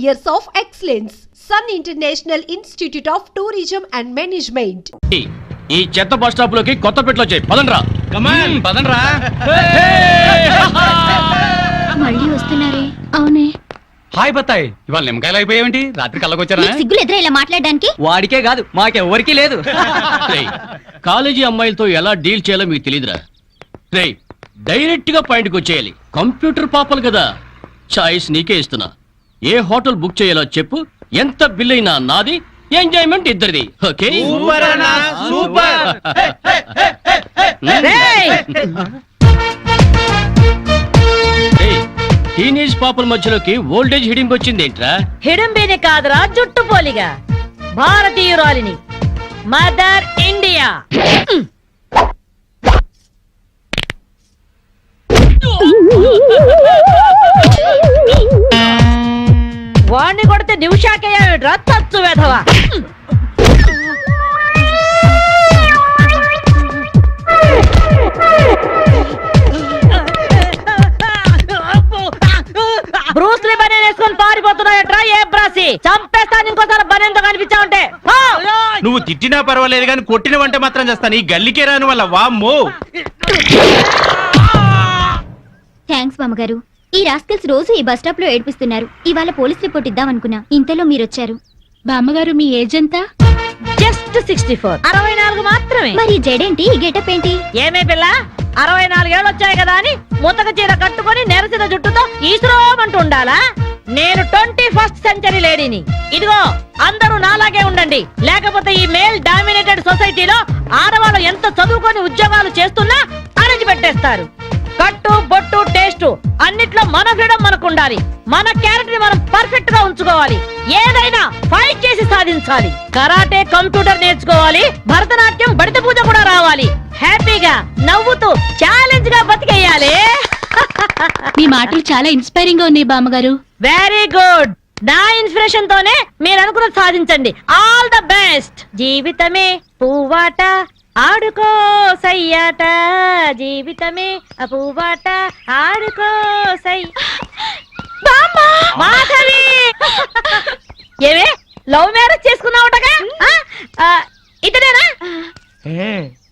years of excellence. Sun International Institute of Tourism and Management. ఈ చెత్త bus stop లోకి కొత్తపేటలో వచ్చాయి. పదండ్రా, కమాన్ పదండ్రా. మళ్ళీ వస్తున్నారే? అవునే. హాయ్ బత్తాయి, ఇవాళ నిమ్మకాయలు అయిపోయావేంటి? రాత్రి కళ్ళకొచ్చారా? సిగ్గులు ఎదురా ఇలా మాట్లాడడానికి? వాడికే కాదు మాకెవ్వరికీ లేదు. కాలేజీ అమ్మాయిలతో ఎలా డీల్ చేయాలో మీకు తెలియదురా. రేయ్, డైరెక్ట్ గా పాయింట్కి వచ్చేయాలి. కంప్యూటర్ పాపలు కదా, చాయిస్ నీకే ఇస్తున్నా. ఏ హోటల్ బుక్ చేయాలో చెప్పు, ఎంత బిల్ అయినా నాది, ఎంజాయ్మెంట్ ఇద్దరిది. ఓకే? టీనేజ్ పాపల మధ్యలోకి ఓల్డేజ్ హిడింపు వచ్చింది ఏంట్రా? హిడంబేనే కాదురా, జుట్టు పోలిగా భారతీయురాలిని, మదర్ ఇండియా. వాణ్ణి కొడితే నిమిషాకేయా తచ్చు వెధవా. బ్రూస్లీ బనేన్ వేసుకొని పారిపోతున్నాయట్రా. ఏ బ్రాసి చంపేస్తాను ఇంకోసారి బనేన్తో కనిపించావంటే. నువ్వు తిట్టినా పర్వాలేదు కానీ కొట్టినవంటే మాత్రం చేస్తాను. ఈ గల్లికే రాని వల్ల వామ్మో. థ్యాంక్స్ బామ్మగారు. ఈ రాస్కల్స్ రోజు ఈ బస్ స్టాప్ లో ఏడిపిస్తున్నారు. ఇవాళ పోలీస్ రిపోర్ట్ ఇద్దాం అనుకున్నా, ఇంతలో మీరొచ్చారు. బామ్మగారు మీ ఏజ్ ఎంత? జస్ట్ 64. 64 మాత్రమే. మరి జడేంటి, ఈ గెటప్ ఏంటి? ఏమే పిల్ల, 64 ఏళ్ళు వచ్చాయి కదా అని ముతక చీర కట్టుకొని నెరసిన జుట్టుతో ఈశ్వరమంటూ ఉండాలా? నేను 21st సెంచరీ లేడీని. ఇదిగో అందరూ నాలాగే ఉండండి, లేకపోతే ఈ మేల్ డామినేటెడ్ సొసైటీలో ఆడవాళ్ళు ఎంత చదువుకొని ఉద్యోగాలు చేస్తున్నా అరచి పెట్టేస్తారు. కట్టు బొట్టు టేస్ట్ అన్నిట్లో మన ఫ్రీడమ్ మనకు ఉండాలి. మన క్యారెక్టర్ మనం పర్ఫెక్ట్ గా ఉంచుకోవాలి. ఏదైనా ఫైట్ చేసి సాధించాలి. కరాటే, కంప్యూటర్ నేర్చుకోవాలి. భరతనాట్యం, బడిత పూజ కూడా రావాలి. హ్యాపీగా నవ్వుతూ ఛాలెంజ్ గా బతికేయాలి. మీ మాటలు చాలా ఇన్స్పైరింగ్ గా ఉన్నాయి బామ్మగారు. Very good. నా ఇన్స్పిరేషన్ తోనే మీరు అనుకున్నది సాధించండి. All the best. జీవితమే పువ్వాట, ఆడుకో సయ్యాట, జీవితమే పువ్వాట, ఆడుకో సై. మాధవి, ఏవే లవ్ మ్యారేజ్ చేసుకున్నావుటగా? ఇతనేనా?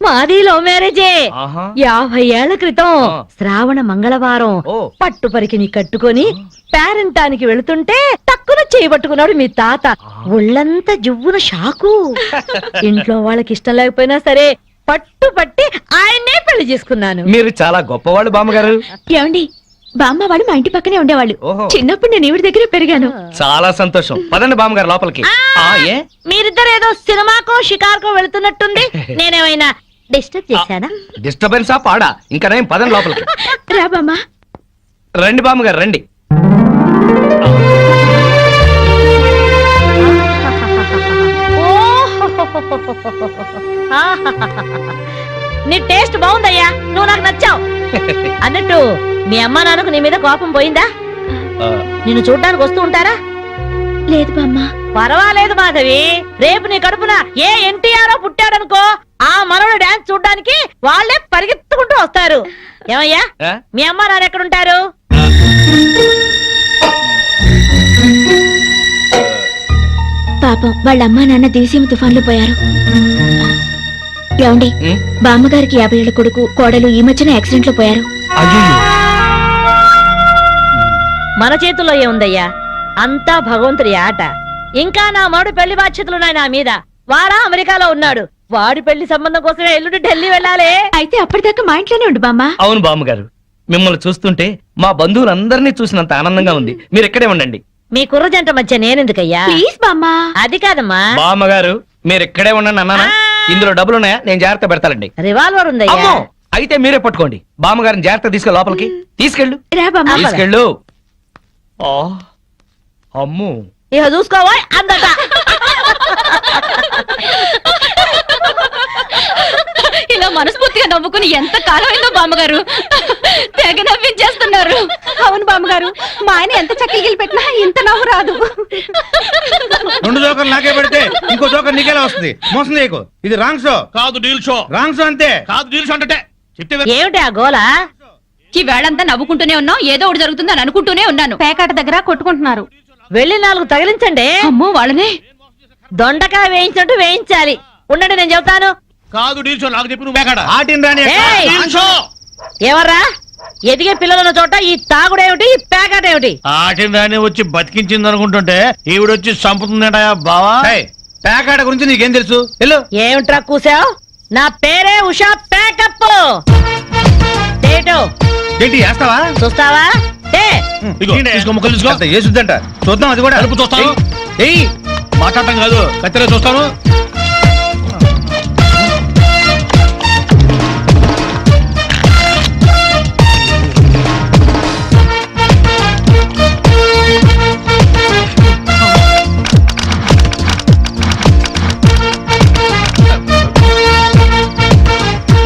మాది లవ్ మ్యారేజే. 50 ఏళ్ల క్రితం శ్రావణ మంగళవారం పట్టు పరికిని కట్టుకొని పేరంటానికి వెళుతుంటే టక్కున చేయబట్టుకున్నాడు మీ తాత. ఒళ్ళంతా జువ్వున షాకు. ఇంట్లో వాళ్ళకి ఇష్టం లేకపోయినా సరే పట్టు పట్టి ఆయన్నే పెళ్లి చేసుకున్నాను. మీరు చాలా గొప్పవాళ్ళు బామ్మగారు. ఏమండి, బామ్మ వాడు మా ఇంటి పక్కనే ఉండేవాళ్ళు. చిన్నప్పుడు నేను ఈవిడ దగ్గర పెరిగాను. చాలా సంతోషం. పదండి బామ్మగారు లోపలికి. మీరిద్దరు ఏదో సినిమాకో షికార్కో వెళుతున్నట్టుంది. నేనేమైనా డిస్టర్బ్ చేశానా? డిస్టర్బెన్స్ ఆ పాడా? ఇంకా నేను పదండి లోపలికి. రా బామ్మ. రండి బామ్మగారు రండి. నీ టేస్ట్ బాగుందయ్యా, నువ్వు నాకు నచ్చావు. అన్నట్టు మీ అమ్మా నాన్నకు నీ మీద కోపం పోయిందా? నిన్ను చూడ్డానికి వస్తూ ఉంటారా? లేదు బామ్మ. పర్వాలేదు మాధవి, రేపు నీ కడుపున ఏ ఎన్టీఆర్ పుట్టాడనుకో, ఆ మనవడు డాన్స్ చూడ్డానికి వాళ్ళే పరిగెత్తుకుంటూ వస్తారు. ఏమయ్యా, మీ అమ్మా నాన్న ఎక్కడుంటారు? పాపం వాళ్ళ అమ్మా నాన్న దివిసీమ తుఫాన్లో పోయారు. ఏమండి, బామ్మగారికి 50 ఏళ్ల కొడుకు కోడలు ఈ మధ్యన యాక్సిడెంట్ లో పోయారు. మన చేతుల్లో ఏముందయ్యా, అంతా భగవంతుడి ఆట. ఇంకా నా మడు పెళ్లి బాధ్యతలున్నాయి నా మీద. వాడా అమెరికాలో ఉన్నాడు. వాడి పెళ్లి సంబంధం కోసమే ఎల్లుండి ఢిల్లీ వెళ్ళాలి. అయితే అప్పటిదాకా మా ఇంట్లోనే ఉండు బామ్మ. అవును బామ్మగారు, మిమ్మల్ని చూస్తుంటే మా బంధువులందరినీ చూసినంత ఆనందంగా ఉంది. మీరు ఇక్కడే ఉండండి. మీ కుర్ర జంట మధ్య నేనెందుకయ్యా? ప్లీజ్ బామ్మ. అది కాదమ్మా. బామ్మగారు మీరు ఇక్కడే ఉండండి అన్నానా? ఇందులో డబ్బులున్నాయా? నేను జాగ్రత్త పెడతానండి. రివాల్వర్ ఉందయ్యా. అయితే మీరే పట్టుకోండి. బామ్మగారిని జాగ్రత్త తీసుకెళ్ళి లోపలికి తీసుకెళ్ళు. తీసుకెళ్ళు. అమ్ము, ఇక చూసుకోవా అందట. ఇలా మనస్ఫూర్తిగా నవ్వుకుని ఎంత కాలమైందో బామ్మగారు. తెగ నవ్వించేస్తున్నారు. అవును బామ్మగారు, మా ఆయన ఎంత చక్కగిలి పెట్టినా ఇంత నవ్వు రాదు. 2 జోకర్లు నాకే పెడితే ఇంకో జోకర్ నీకేలా వస్తుంది? మోసం చేయకు. ఇది రాంగ్ షో కాదు, డీల్ షో. రాంగ్ షో అంతే. కాదు, డీల్ షో అంటే ఏమిటి ఆ గోల? ఈ వేళంతా నవ్వుకుంటూనే ఉన్నాం. ఏదో ఒకటి జరుగుతుందని అనుకుంటూనే ఉన్నాను. పేకాట దగ్గర కొట్టుకుంటున్నారు. వెళ్ళి 4 తగిలించండి. అమ్మో వాళ్ళనే. దొండకాయ వేయించినట్టు వేయించాలి. ఉండండి నేను చెబుతాను. కాదు డీల్ షో నాకు చెప్పి నువ్వు మేకాడ ఆటిని రాని ఏయ్! డీల్ షో ఎవర్రా ఎదిగే పిల్లల చోట ఈ తాగుడేమిటి, ఈ పేకాటేమిటి? ఆటిని రాని వచ్చి బతికించింది అనుకుంటుంటే ఈవిడొచ్చి చంపుతుందట బావా. పేకాట గురించి నీకేం తెలుసు? వెళ్ళు. ఏమిట్రా కూసావు? నా పేరే ఉషా ప్యాకప్. ఏంటి వేస్తావా? చూస్తావా? ఇదిగో, తీసుకో ముక్కలు తీసుకో. అంత ఏసుద్దంట. చూద్దాం అది కూడా. కలుపు చూస్తాను. ఏయ్ మాట్లాడటం కాదు కత్తెర చూస్తాను.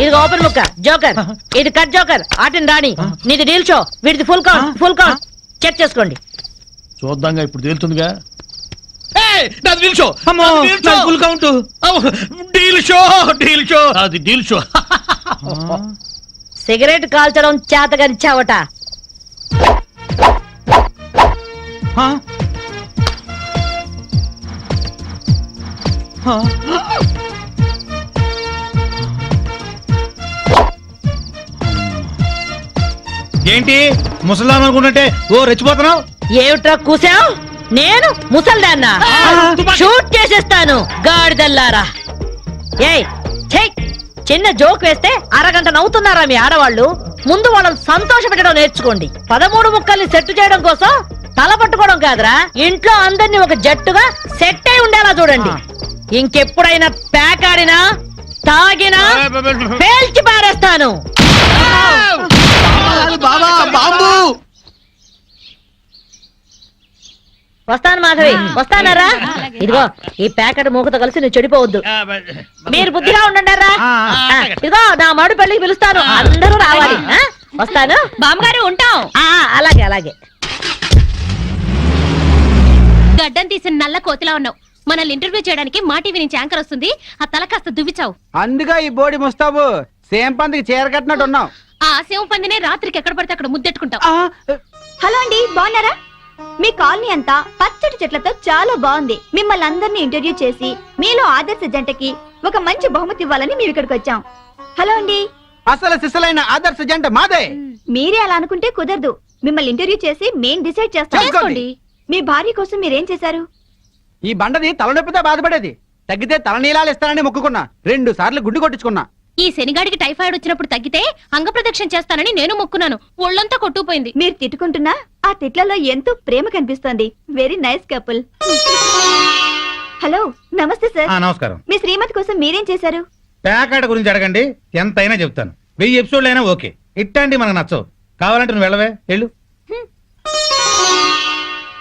ఇది ఓపెన్ ముక్క జోకర్, ఇది కట్ జోకర్. ఆటిని రాణి, నీది డీల్ షో, వీడిది full count. Full count check చేసుకోండి. చూద్దాంగా ఇప్పుడు తేలుతుందిగా. నాది డీల్ షో. అమ్మో, నాది డీల్ షో. నాది full count. Deal show deal show అది డీల్ షో. సిగరెట్ కాల్చడం చేతగరిచావట. ఆ? ఆ? ఏంటి ముసలాం అనుకుంటుంటే ఓ రెచ్చిపోతున్నావు? ఏమిట్రా కూసావు? నేను ముసల్దాన్నా? షూట్ చేసేస్తాను గాడిదల్లారా. ఏయ్ ఛై! చిన్న జోక్ వేస్తే అరగంట నవ్వుతున్నారా మీ ఆడవాళ్ళు? ముందు వాళ్ళని సంతోష పెట్టడం నేర్చుకోండి. 13 ముక్కల్ని సెట్ చేయడం కోసం తల పట్టుకోవడం కాదురా, ఇంట్లో అందరినీ ఒక జట్టుగా సెట్ అయి ఉండేలా చూడండి. ఇంకెప్పుడైనా పేకాడినా తాగినా పేల్చి పారేస్తాను. వస్తాను మాధవి, వస్తానరా? ఇదిగో ఈ ప్యాకెట్ మూకతో కలిసి నువ్వు చెడిపోవద్దు. మీరు బుద్ధిగా ఉండండిరా. ఇదిగో నా మడు పెళ్లికి పిలుస్తాను, అందరూ రావాలి. వస్తాను బామ్మగారు ఉంటాం. అలాగే అలాగే. గడ్డం తీసిన నల్ల కోతిలా ఉన్నావు. మనల్ని ఇంటర్వ్యూ చేయడానికి మా టీవీ నుంచి యాంకర్ వస్తుంది. ఆ తల కాస్త దువ్విచావు. అందుగా ఈ బోడి ముస్తాబు సేమ్ పందికి చీర కట్టినట్టు ఉన్నావు. ఆ శివ పందినే రాత్రికి ఎక్కడ పడితే అక్కడ ముద్దెట్టుకుంటావు. హలో అండి, బాగున్నారా? మీ కాలనీ అంతా పచ్చటి చెట్లతో చాలా బాగుంది. మిమ్మల్ని అందరినీ ఇంటర్వ్యూ చేసి మీలో ఆదర్శ జంటకి ఒక మంచి బహుమతి ఇవ్వాలని మేము ఇక్కడికి వచ్చాం. హలో అండి. అసలు సిసలైన ఆదర్శ జంట మాదే. మీరే అలా అనుకుంటే కుదరదు. మిమ్మల్ని ఇంటర్వ్యూ చేసి మేం డిసైడ్ చేస్తాం. చేసుకోండి. మీ భార్య కోసం మీరేం చేశారు? ఈ బండది తలనొప్పితో బాధపడేది. తగ్గితే తలనీలాలు ఇస్తానని మొక్కుకున్నా. 2 సార్లు గుడ్డు కొట్టించుకున్నా. ఈ శనిగాడికి టైఫాయిడ్ వచ్చినప్పుడు తగ్గితే అంగప్రదక్షిణ చేస్తానని నేను మొక్కున్నాను. ఒళ్ళంతా కొట్టుకుపోయింది. మీరు తిట్టుకుంటున్నా ఆ తిట్లలో ఎంతో ప్రేమ కనిపిస్తోంది. Very nice couple. హలో, నమస్తే సార్. నమస్కారం. మీ శ్రీమతి కోసం మీరేం చేశారు? పేకాట గురించి అడగండి, ఎంతైనా చెప్తాను. 1000 ఎపిసోడ్లు అయినా ఓకే. ఇట్లాంటి మనకు నచ్చవు. కావాలంటే నువ్వు వెళ్ళవే, వెళ్ళు.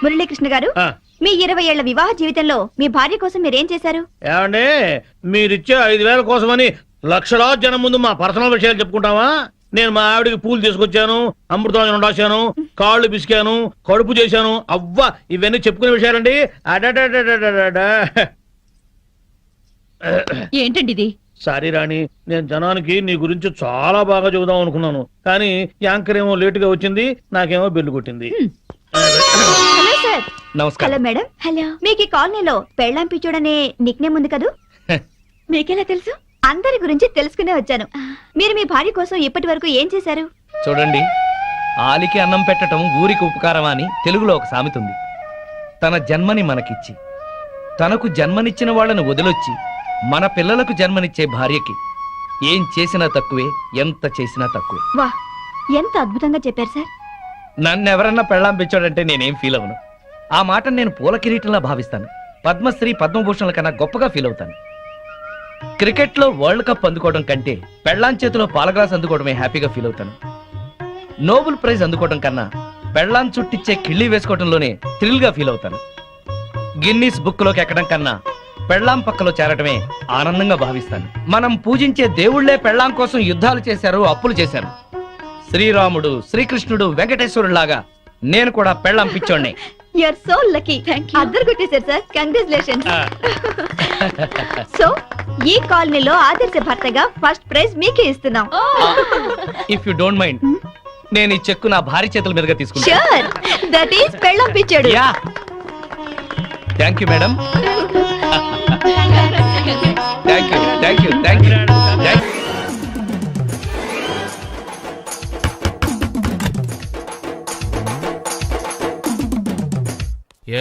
మురళీకృష్ణ గారు, మీ 20 ఏళ్ల వివాహ జీవితంలో మీ భార్య కోసం మీరేం చేశారు? ఏమండి మీరిచ్చే 5,000 కోసమని లక్షలాది జనం ముందు మా పర్సనల్ విషయాలు చెప్పుకుంటావా? నేను మా ఆవిడికి పూలు తీసుకొచ్చాను, అమృతం రాశాను, కాళ్ళు పిసికాను, కడుపు చేశాను. అవ్వ ఇవన్నీ చెప్పుకునే విషయాలండి. ఏంటండి ఇది? సారీ రాణి, నేను జనానికి నీ గురించి చాలా బాగా చెబుదాం అనుకున్నాను, కానీ యాంకర్ ఏమో లేటుగా వచ్చింది, నాకేమో బెల్లు కొట్టింది. Hello sir. నమస్కారం. Hello madam. హలో. మీకు ఈ కాలనీలో పెళ్ళాం పిచ్చోడనే నిక్నేమ్ ఉంది కదూ? మీకెలా తెలుసు? అందరి గురించి తెలుసుకునే వచ్చాను. మీరు మీ భార్య కోసం ఇప్పటి వరకు ఏం చేశారు? చూడండి, ఆలికి అన్నం పెట్టడం ఊరికి ఉపకారం అని తెలుగులో ఒక సామెత ఉంది. తన జన్మని మనకిచ్చి తనకు జన్మనిచ్చిన వాళ్ళను వదిలొచ్చి మన పిల్లలకు జన్మనిచ్చే భార్యకి ఏం చేసినా తక్కువే, ఎంత చేసినా తక్కువే. వా, ఎంత అద్భుతంగా చెప్పారు సార్. నన్నెవరన్నా పెళ్ళాం పెంచాడంటే నేనేం ఫీల్ అవను. ఆ మాటను నేను పూల కిరీటంలా భావిస్తాను. పద్మశ్రీ పద్మభూషణల కన్నా గొప్పగా ఫీల్ అవుతాను. క్రికెట్ లో వరల్డ్ కప్ అందుకోవడం కంటే పెళ్ళాం చేతిలో పాలగ్లాస్ అందుకోవడమే హ్యాపీగా ఫీల్ అవుతాను. నోబెల్ ప్రైజ్ అందుకోవడం కన్నా పెళ్ళాం చుట్టిచ్చే కిళ్ళి వేసుకోవడంలోనే థ్రిల్ గా ఫీల్ అవుతాను. గిన్నీస్ బుక్ లోకి ఎక్కడం కన్నా పెళ్ళాం పక్కలో చేరటమే ఆనందంగా భావిస్తాను. మనం పూజించే దేవుళ్లే పెళ్ళాం కోసం యుద్ధాలు చేశారు, అప్పులు చేశారు. శ్రీరాముడు, శ్రీకృష్ణుడు, వెంకటేశ్వరులాగా నేను కూడా పెళ్ళాం పిచ్చోడ్నే. You are so lucky. అద్దరు కొట్టేశారు సార్. కంగ్రాచులేషన్స్. సో ఈ కాలనీలో ఆదర్శ భర్తగా ఫస్ట్ ప్రైజ్ మీకే ఇస్తున్నాం. ఇఫ్ యు డోంట్ మైండ్, నేను ఈ చెక్కు నా భార్య చేతుల మీదుగా తీసుకుంటా. ష్యూర్, దట్ ఈస్ పెళ్ళాం పిచ్చాడు. Yeah. Thank you madam. Thank you thank you thank you thank you.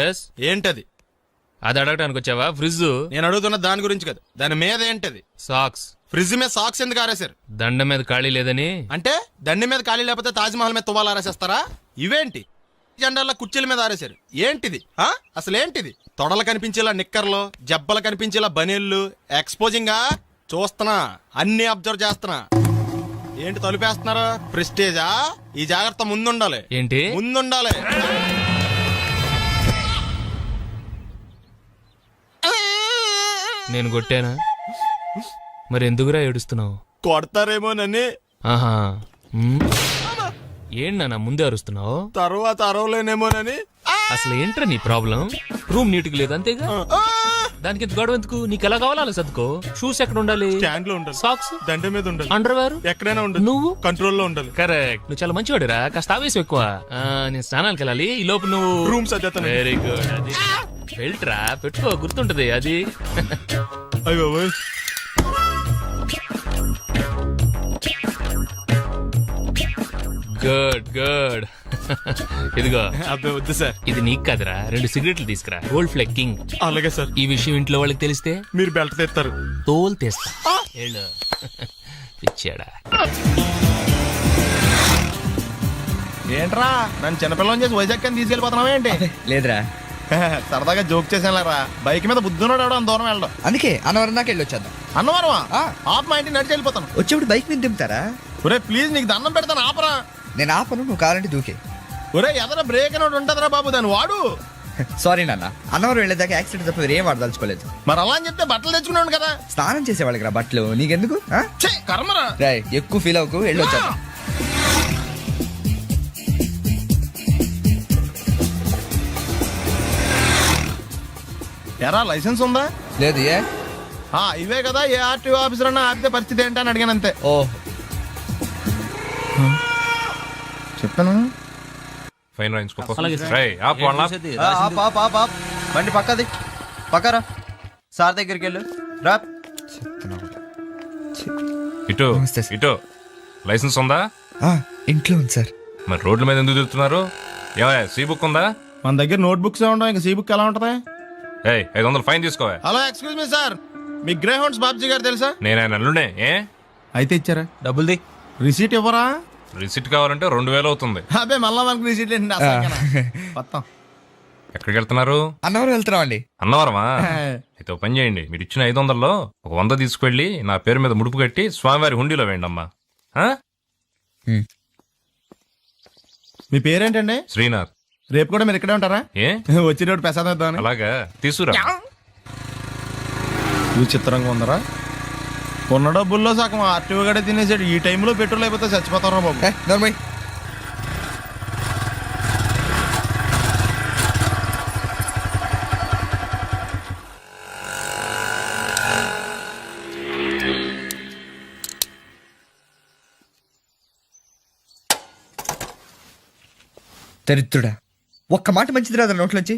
Yes ఏంటది? అది అడగడానికి వచ్చావా? ఫ్రిడ్జ్ నేను అడుగుతున్న దాని గురించి కదా, దాని మీద ఏంటది? సాక్స్. ఫ్రిడ్జ్ మీద సాక్స్ ఎందుకు ఆరేశారు? దండ మీద ఖాళీ లేదని. అంటే దండి మీద ఖాళీ లేకపోతే తాజ్మహల్ మీద తువ్వాలు ఆరేసేస్తారా? ఇవేంటి జెండాల కుర్చీల మీద ఆరేశారు? ఏంటిది? అసలు ఏంటిది? తొడలు కనిపించేలా నిక్కర్లు, జబ్బలు కనిపించేలా బనీళ్ళు, ఎక్స్పోజింగా చూస్తున్నా, అన్ని అబ్జర్వ్ చేస్తున్నా. ఏంటి తలుపేస్తున్నారు? ప్రెస్టేజా? ఈ జాగ్రత్త ముందుండాలి. ఏంటి ముందుండాలి. నేను కొట్టానా? మరి ఎందుకురా ఏడుస్తున్నావు? కొడతారేమోనని. ఆహా. ఏంటి నాన్న ముందే అరుస్తున్నావు? తర్వాత అరవలేనేమోనని. అసలు ఏంట్రా నీ ప్రాబ్లం? రూమ్ నీట్ గా లేదు అంతేగా, దానికి ఎంత గొడవ ఎందుకు? నీకు ఎలా కావాలో అలా సర్దుకో. షూస్ ఎక్కడ ఉండాలి? స్టాండ్ లో ఉండాలి. సాక్స్ దండ మీద ఉండాలి. అండర్వేర్ ఎక్కడైనా ఉండాలి. నువ్వు కంట్రోల్లో ఉండాలి. కరెక్ట్. నువ్వు చాలా మంచివాడురా, కాస్త ఆవేశం ఎక్కువ. నేను స్నానానికి వెళ్ళాలి, ఈ లోపు నువ్వు రూమ్ సర్దేస్తాను. Very good. అది వెళ్ళట్రా, పెట్టుకో, గుర్తుంటది అది. అయ్యో గుడ్ గుడ్. ఇదిగో అబ్బాయి వద్దు సార్. ఇది నీకు కాదురా, 2 సిగరెట్లు తీసుకురా. Gold flake king. అలాగే సార్. ఈ విషయం ఇంట్లో వాళ్ళకి తెలిస్తే మీరు బెల్ట్ తెస్తారు. తోలు తెస్తా. వెళ్ళు. పిచ్చాడా. ఏంట్రా నన్ను చిన్నపిల్లని చేసి వైజాగ్ అని తీసుకెళ్ళిపోతున్నావా ఏంటి? లేదురా, సరదాగా జోక్ చేసానులేరా. బైక్ మీద బుద్ధున్నాడు అంత దూరం వెళ్ళడం. అందుకే అన్నవరం దాకా వెళ్ళి వచ్చేద్దాం. అన్నవరమా? ఆప్ మా ఇంటికి నడిచి వెళ్ళిపోతాను. వచ్చేప్పుడు బైక్ మీద దింపుతారా? ఒరే ప్లీజ్ నీకు దండం పెడతాను ఆపరా. నేను ఆపను, నువ్వు కావాలంటే దూకే. ఒరే ఎదర బ్రేక్ అని ఒకటి ఉంటుందిరా బాబు, దాన్ని వాడు. సారీ నాన్న, అన్నవరం వెళ్ళేదాకా యాక్సిడెంట్ తప్ప ఏం వాడదలుచుకోలేదు. మరి అలా అని చెప్తే బట్టలు తెచ్చుకున్నాను కదా. స్నానం చేసేవాళ్ళకి రా బట్టలు, నీకెందుకు? ఛీ, కర్మరా. రాయ్ ఎక్కువ ఫీల్ అవ్వకు, వెళ్ళి వచ్చేద్దాం. ఎరా లైసెన్స్ ఉందా? లేదు. ఏ ఇవే కదా, ఏ ఆర్టీఓ ఆఫీసర్ అన్నా ఆపితే పరిస్థితి ఏంటి అని అడిగాను అంతే. ఓ చెప్తాను. ఫైన్ బండి పక్కది, పక్కరా. సార్ దగ్గరికి వెళ్ళు రా. ఇటు ఇటు. లైసెన్స్ ఉందా? ఇంట్లో ఉంది సార్. మరి రోడ్ల మీద ఎందుకు తిరుగుతున్నారు? ఏమయ్యా సీ బుక్ ఉందా? మన దగ్గర నోట్ బుక్స్ ఉండవు, ఇంకా సీ బుక్ ఎలా ఉంటది? 500 ఫైన్ తీసుకోవా. హలో ఎక్స్క్యూజ్ మీ సార్, మీ గ్రే హౌండ్స్ బాబ్జీ గారు తెలుసా? నేను ఆయన అల్లుడే. ఏ అయితే ఇచ్చారా? డబ్బుల్ది. రిసీట్ ఇవ్వరా? రిసిట్ కావాలంటే 2000 అవుతుంది. అబ్బే మళ్ళా మనకు రిసీట్ ఏంటి? మొత్తం ఎక్కడికి వెళ్తున్నారు? అన్నవరం వెళ్తున్నాం అండి. అన్నవరమా? అయితే ఒక పని చేయండి, మీరు ఇచ్చిన 500లో ఒక 100 తీసుకెళ్లి నా పేరు మీద ముడుపు కట్టి స్వామివారి హుండీలో వేయండి అమ్మా. మీ పేరేంటండి? శ్రీనాథ్. రేపు కూడా మీరు ఇక్కడే ఉంటారా? ఏ వచ్చినప్పుడు ప్రసాదం ఇద్దామని. అలాగా, తీసుకురా. విచిత్రంగా ఉందరా, ఉన్న డబ్బుల్లో సగం ఆర్టీఓ గడే తినేసాడు. ఈ టైంలో పెట్రోల్ అయిపోతే చచ్చిపోతారా బాబు. నర్మయ్ దరిద్రుడా, ఒక్క మాట మంచిది రాదా నోట్లోంచి?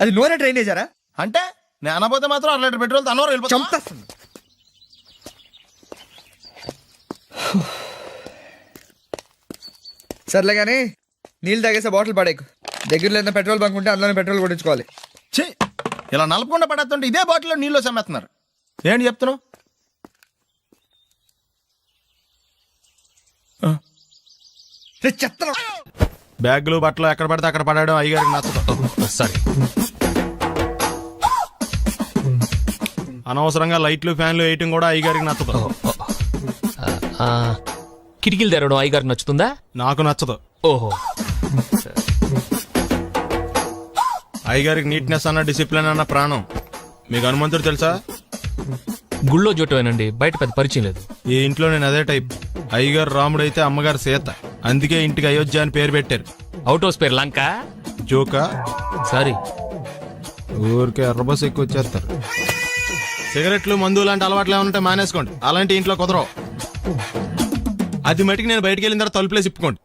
అది నూనె డ్రైనేజారా? అంటే నేను అనబోతే మాత్రం 1 లీటర్ పెట్రోల్ తనవారు వెళ్ళిపోతాం. చంపేస్తుంది. సర్లే కానీ నీళ్ళు తాగేసే బాటిల్ పడేకు. దగ్గరలో ఏదైనా పెట్రోల్ బంక్ ఉంటే అందులోనే పెట్రోల్ కొట్టించుకోవాలి. ఛీ, ఇలా నలపకుండా పడేస్తుంటే ఇదే బాటిల్లో నీళ్ళు సమ్మేస్తున్నారు. ఏంటి చెప్తున్నావు? చెత్త బ్యాగులు బట్టలు ఎక్కడ పడితే అక్కడ పడడం అయ్యగారికి నచ్చదు. సారీ. అనవసరంగా లైట్లు ఫ్యాన్లు వేయటం కూడా అయ్యగారికి నచ్చదు. కిటికీలు తెరవడం అయ్యగారికి నచ్చుతుందా? నాకు నచ్చదు. ఓహో. అయ్యగారికి నీట్నెస్ అన్న డిసిప్లిన్ అన్న ప్రాణం. మీకు హనుమంతుడు తెలుసా? గుళ్ళో జోటమేనండి, బయట పెద్ద పరిచయం లేదు. ఈ ఇంట్లో నేను అదే టైప్. అయ్యగారు రాముడు అయితే అమ్మగారు సీత, అందుకే ఇంటికి అయోధ్య అని పేరు పెట్టారు. అవుట్ హౌస్ పేరు లంక. జోకా? సారీ. ఊరికే ఎర్రబస్ ఎక్కువ వచ్చేస్తారు. సిగరెట్లు మందు లాంటి అలవాట్లు ఏమంటే మానేసుకోండి, అలాంటి ఇంట్లో కుదరవు. అది మటుకు నేను బయటికి వెళ్ళిన తర్వాత తలుపులేసి ఇప్పుకోండి.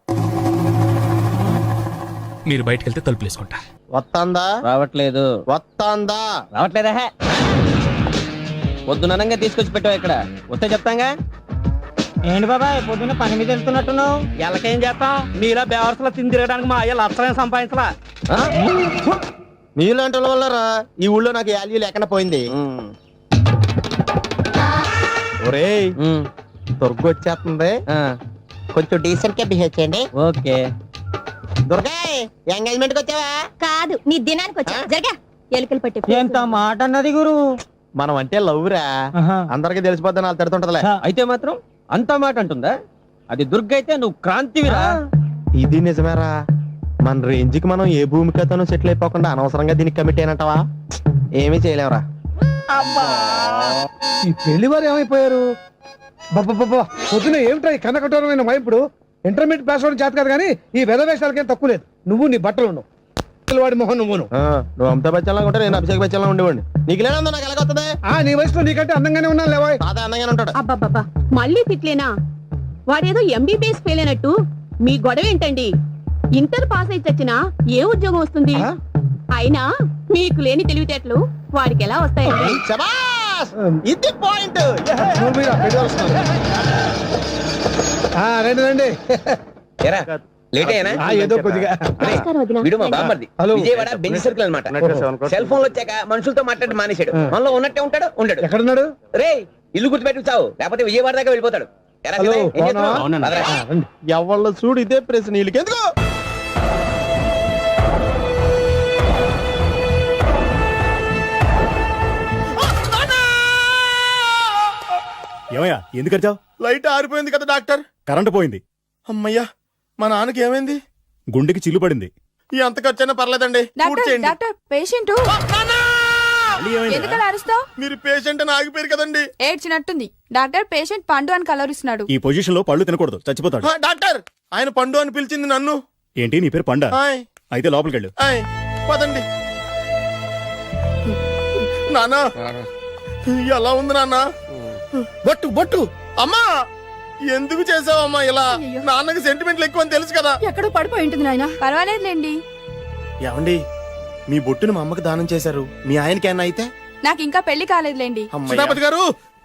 మీరు బయటకు వెళ్తే తలుపులేసుకుంటా. వస్తాందా రావట్లేదు వస్తాందా రావట్లేదా పొద్దుననంగా తీసుకొచ్చి పెట్టావు ఇక్కడ వస్తే చెప్తాంగా. ఏంటి బాబాయ్ పొద్దున్న పని మీద వెళ్తున్నట్టున్నావు? ఎలాకేం చేస్తాం మీలా బేవర్సలో తిని తిరగడానికి మా అయ్య లక్షణం సంపాదించలా. మీలాంటి వాళ్ళ వల్లరా ఈ ఊళ్ళో నాకు వాల్యూ లేకుండా పోయింది. ఒరేయ్ దుర్గ వచ్చేస్తుంది, కొంచెం డీసెంట్ గా బిహేవ్ చేయండి. ఓకే. దుర్గా ఎంగేజ్మెంట్ కి వచ్చావా? కాదు నీ దినానికి వచ్చా జరగా ఎలుకలు పట్టి ఎంత మాట అన్నది గురు. మనం అంటే లవ్ రా, అందరికి తెలిసిపోద్దని వాళ్ళు తిడుతుంటదిలే. అయితే మాత్రం అంత మాట అంటుందా? అది దుర్గ అయితే నువ్వు క్రాంతివిరా. ఇది నిజమేరా, మన రేంజ్ కి మనం ఏ భూమికతోనూ సెటిల్ అయిపోకుండా అనవసరంగా దీనికి కమిట్ అయినట్టవా? ఏమీ చేయలేవురా. ఈ పెళ్లి వారు ఏమైపోయారు? పొద్దున ఏమిటా ఈ కన్నకఠోరమైన వైపుడు? ఇంటర్మీడియట్ పాస్ అవడం చేత కాదు కానీ ఈ వెధవేషాలకేం తక్కువ లేదు. నువ్వు నీ బట్టలు ఉండవు, వాడి మొహం నువ్వును. నువ్వు అమితాబ్ బచ్చన్ లాగా ఉంటే నేను అభిషేక్ బచ్చన్ లాగా ఉండేవాడిని. నీకు లేనందో నాకు ఎలాగొస్తుంది? నీ వయసులో నీకంటే అందంగానే ఉన్నాను లేవా? తాత అందంగానే ఉంటాడు. అబ్బాబ్బా మళ్ళీ తిట్లేనా? వాడేదో ఎంబీబీఎస్ ఫెయిల్ అయినట్టు మీ గొడవ ఏంటండి? ఇంటర్ పాస్ అయితే వచ్చినా ఏ ఉద్యోగం వస్తుంది? అయినా మీకు లేని తెలివితేటలు వాడికి ఎలా వస్తాయండి? శబాష్! ఇది పాయింట్. రండి రండి. లేట్ అయినా ఏదో కొద్దిగా. వీడు మా బామ్మర్ది. విజయవాడ బెంజ్ సర్కిల్ అన్నమాట. సెల్ ఫోన్ వచ్చాక మనుషులతో మాట్లాడి మానేశాడు. మనలో ఉన్నట్టే ఉంటాడు ఉండడు. ఎక్కడున్నాడు? రే ఇల్లు గుర్తుపెట్టి చావు, లేకపోతే విజయవాడ దాకా వెళ్ళిపోతాడు. ఎవళ్ళ చూడు ఇదే ప్రశ్న వీళ్ళకి ఎందుకు? ఏమయ్యా ఎందుకు వచ్చావు? లైట్ ఆరిపోయింది కదా డాక్టర్. కరెంటు పోయింది. అమ్మయ్యా, మా నాన్నకి ఏమైంది? గుండెకి చిల్లు పడింది. ఎంత ఖర్చైనా పర్లేదండి. డాక్టర్ పేషెంట్ ఎందుకలా అరుస్తావు? మీరు పేషెంట్ అని ఆగిపోయారు కదండి. ఏడ్చినట్టుంది. డాక్టర్ పేషెంట్ పండు అని కలవరిస్తున్నాడు. ఈ పొజిషన్ లో పళ్ళు తినకూడదు, చచ్చిపోతాడు. డాక్టర్ ఆయన పండు అని పిలిచింది నన్ను. ఏంటి నీ పేరు పండా? ఆయ్, అయితే లోపలికి వెళ్ళు. ఆయ్, పదండి. నానా ఎలా ఉంది నాన్న? బట్టు బట్టు. అమ్మా ఎందుకు చేసావమ్మా ఇలా? నాన్నకి సెంటిమెంట్లు ఎక్కువ అని తెలుసు కదా. ఎక్కడో పడిపోయి ఉంటుంది నాయన. పర్వాలేదులేండి. ఏమండి మీ బొట్టును మా అమ్మకి దానం చేశారు, మీ ఆయనకి ఏమన్నా అయితే? నాకు ఇంకా పెళ్లి కాలేదులేండి. సీతాపతి గారు,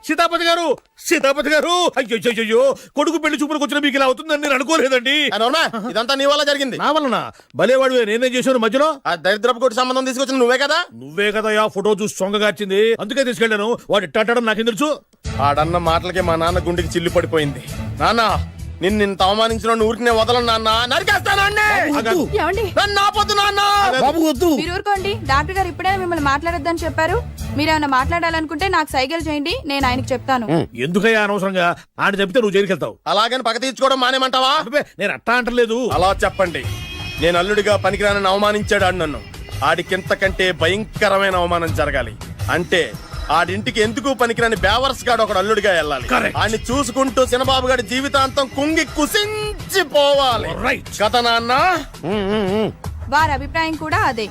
సీతాపతి గారు, సీతాపతి గారు, అయ్యో కొడుకు పెళ్లి చూపులకు వచ్చిన మీకు ఇలా అవుతుందని నేను అనుకోలేదండి. అవునా? ఇదంతా నీ వల్ల జరిగింది. నా వలన? భలేవాడు, నేనేం చేశాను మధ్యలో? ఆ దరిద్రపు కొట్టి సంబంధం తీసుకొచ్చిన నువ్వే కదా. నువ్వే కదా ఆ ఫోటో చూసి సొంగగార్చింది, అందుకే తీసుకెళ్ళాను. వాడు ఇట్టాడడం నాకేం తెలుసు? ఆడన్న మాటలకే మా నాన్న గుండెకి చిల్లు పడిపోయింది. నాన్న నిన్ను అవమానించిన ఊరికి నేను వదలను నాన్న, నరికేస్తానండి. నన్ను ఆపొద్దు నాన్న. మీరు ఊరుకోండి. డాక్టర్ గారు ఇప్పుడే మిమ్మల్ని మాట్లాడొద్దని చెప్పారు. మీరేమైనా మాట్లాడాలనుకుంటే నాకు సైకిల్ చేయండి, నేను ఆయనకి చెప్తాను. ఎందుకయ్యా అనవసరంగా? ఆయన చెప్తే నువ్వు జైలుకి వెళ్తావు. అలాగని పక్క తీర్చుకోవడం మానేమంటావా? నేను అట్టా అంటలేదు. అలా చెప్పండి. నేను అల్లుడిగా పనికిరానని అవమానించాడు ఆడు నన్ను. ఆడికింతకంటే భయంకరమైన అవమానం జరగాలి. అంటే ఆడింటికి ఎందుకు పనికిరాని బేవర్స్ గాడు ఒకడు అల్లుడిగా వెళ్ళాలి. ఆడిని చూసుకుంటూ చిన్నబాబు గారి జీవితాంతం కుంగి కుసించిపోవాలి కదా నాన్న. వారి అభిప్రాయం కూడా అదే.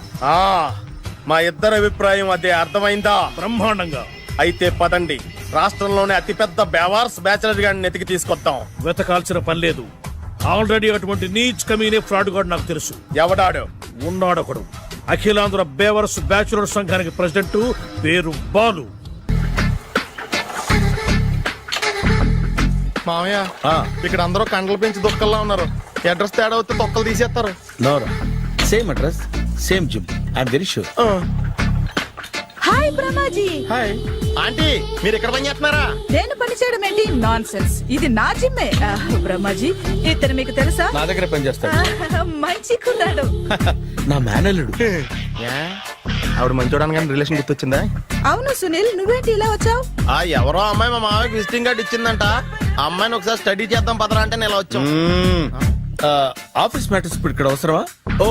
మా ఇద్దరి అభిప్రాయం అదే. అర్థమైందా? బ్రహ్మాండంగా. అయితే పదండి, రాష్ట్రంలోనే అతిపెద్ద బేవార్స్ బ్యాచిలర్ గాడిని ఎతికి తీసుకొద్దాం. వెతకాల్సిన పని లేదు. ఆల్రెడీ అటువంటి నీచ్ కమీనే ఫ్రాడ్ గాడు నాకు తెలుసు. ఎవడాడు? ఉన్నాడొకడు. అఖిలాంధ్ర బేవర్స్ బ్యాచులర్ సంఘానికి ప్రెసిడెంట్, పేరు బాలు. మామయ్య ఇక్కడ అందరూ కండలు పెంచి దుక్కల్లా ఉన్నారు. అడ్రస్ తేడా వస్తే తొక్కలు తీసేస్తారు. Same address, same gym. I'm very sure. Hi Brahmaji. Hi aunty, మీరు ఇక్కడ పని చేస్తున్నారా? నేను పని చేయడం ఏంటి? Non sense. ఇది నా జిమ్మే. బ్రహ్మాజీ ఇతను మీకు తెలుసా? నా దగ్గర పని చేస్తాడు. మంచి కుర్రాడు. నా మేనల్లుడు. ఆవిడ మంచోడానికి కానీ రిలేషన్ గుర్తొచ్చిందా? అవును సునీల్, నువ్వేంటి ఇలా వచ్చావు? ఎవరో అమ్మాయి మా మామయ్యకి విజిటింగ్ కార్డు ఇచ్చిందంట. ఆ అమ్మాయిని ఒకసారి స్టడీ చేద్దాం పదరా అంటే నేను ఇలా వచ్చాం. ఆఫీస్ మ్యాటర్స్ ఇప్పుడు ఇక్కడ అవసరమా? ఓ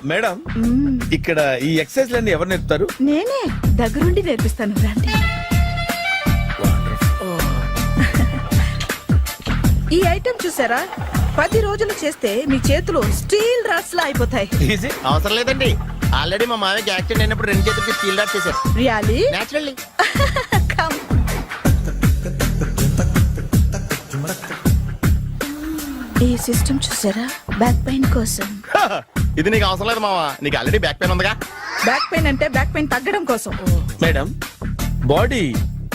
మేడం, ఇక్కడ ఈ ఎక్సర్సైజ్ లన్నీ ఎవరు నేర్పుతారు? నేనే దగ్గరుండి నేర్పిస్తాను. రండి. ఈ ఐటెం చూసారా? 10 రోజులు చేస్తే మీ చేతులు స్టీల్ రాట్స్ లా అయిపోతాయి. అవసరం లేదండి, ఆల్రెడీ మా మామయ్యకి యాక్సిడెంట్ అయినప్పుడు 2 చేతులకి స్టీల్ డాట్ చేశారు. రియల్లీ? నేచురల్లీ. కమ్. ఈ సిస్టమ్ చూసారా? బ్యాక్ పెయిన్ కోసం. ఇది నీకు అవసరం లేదు మావా, నీకు ఆల్రెడీ బ్యాక్ పెయిన్ ఉందిగా. బ్యాక్ పెయిన్ అంటే బ్యాక్ పెయిన్ తగ్గడం కోసం. మేడం, బాడీ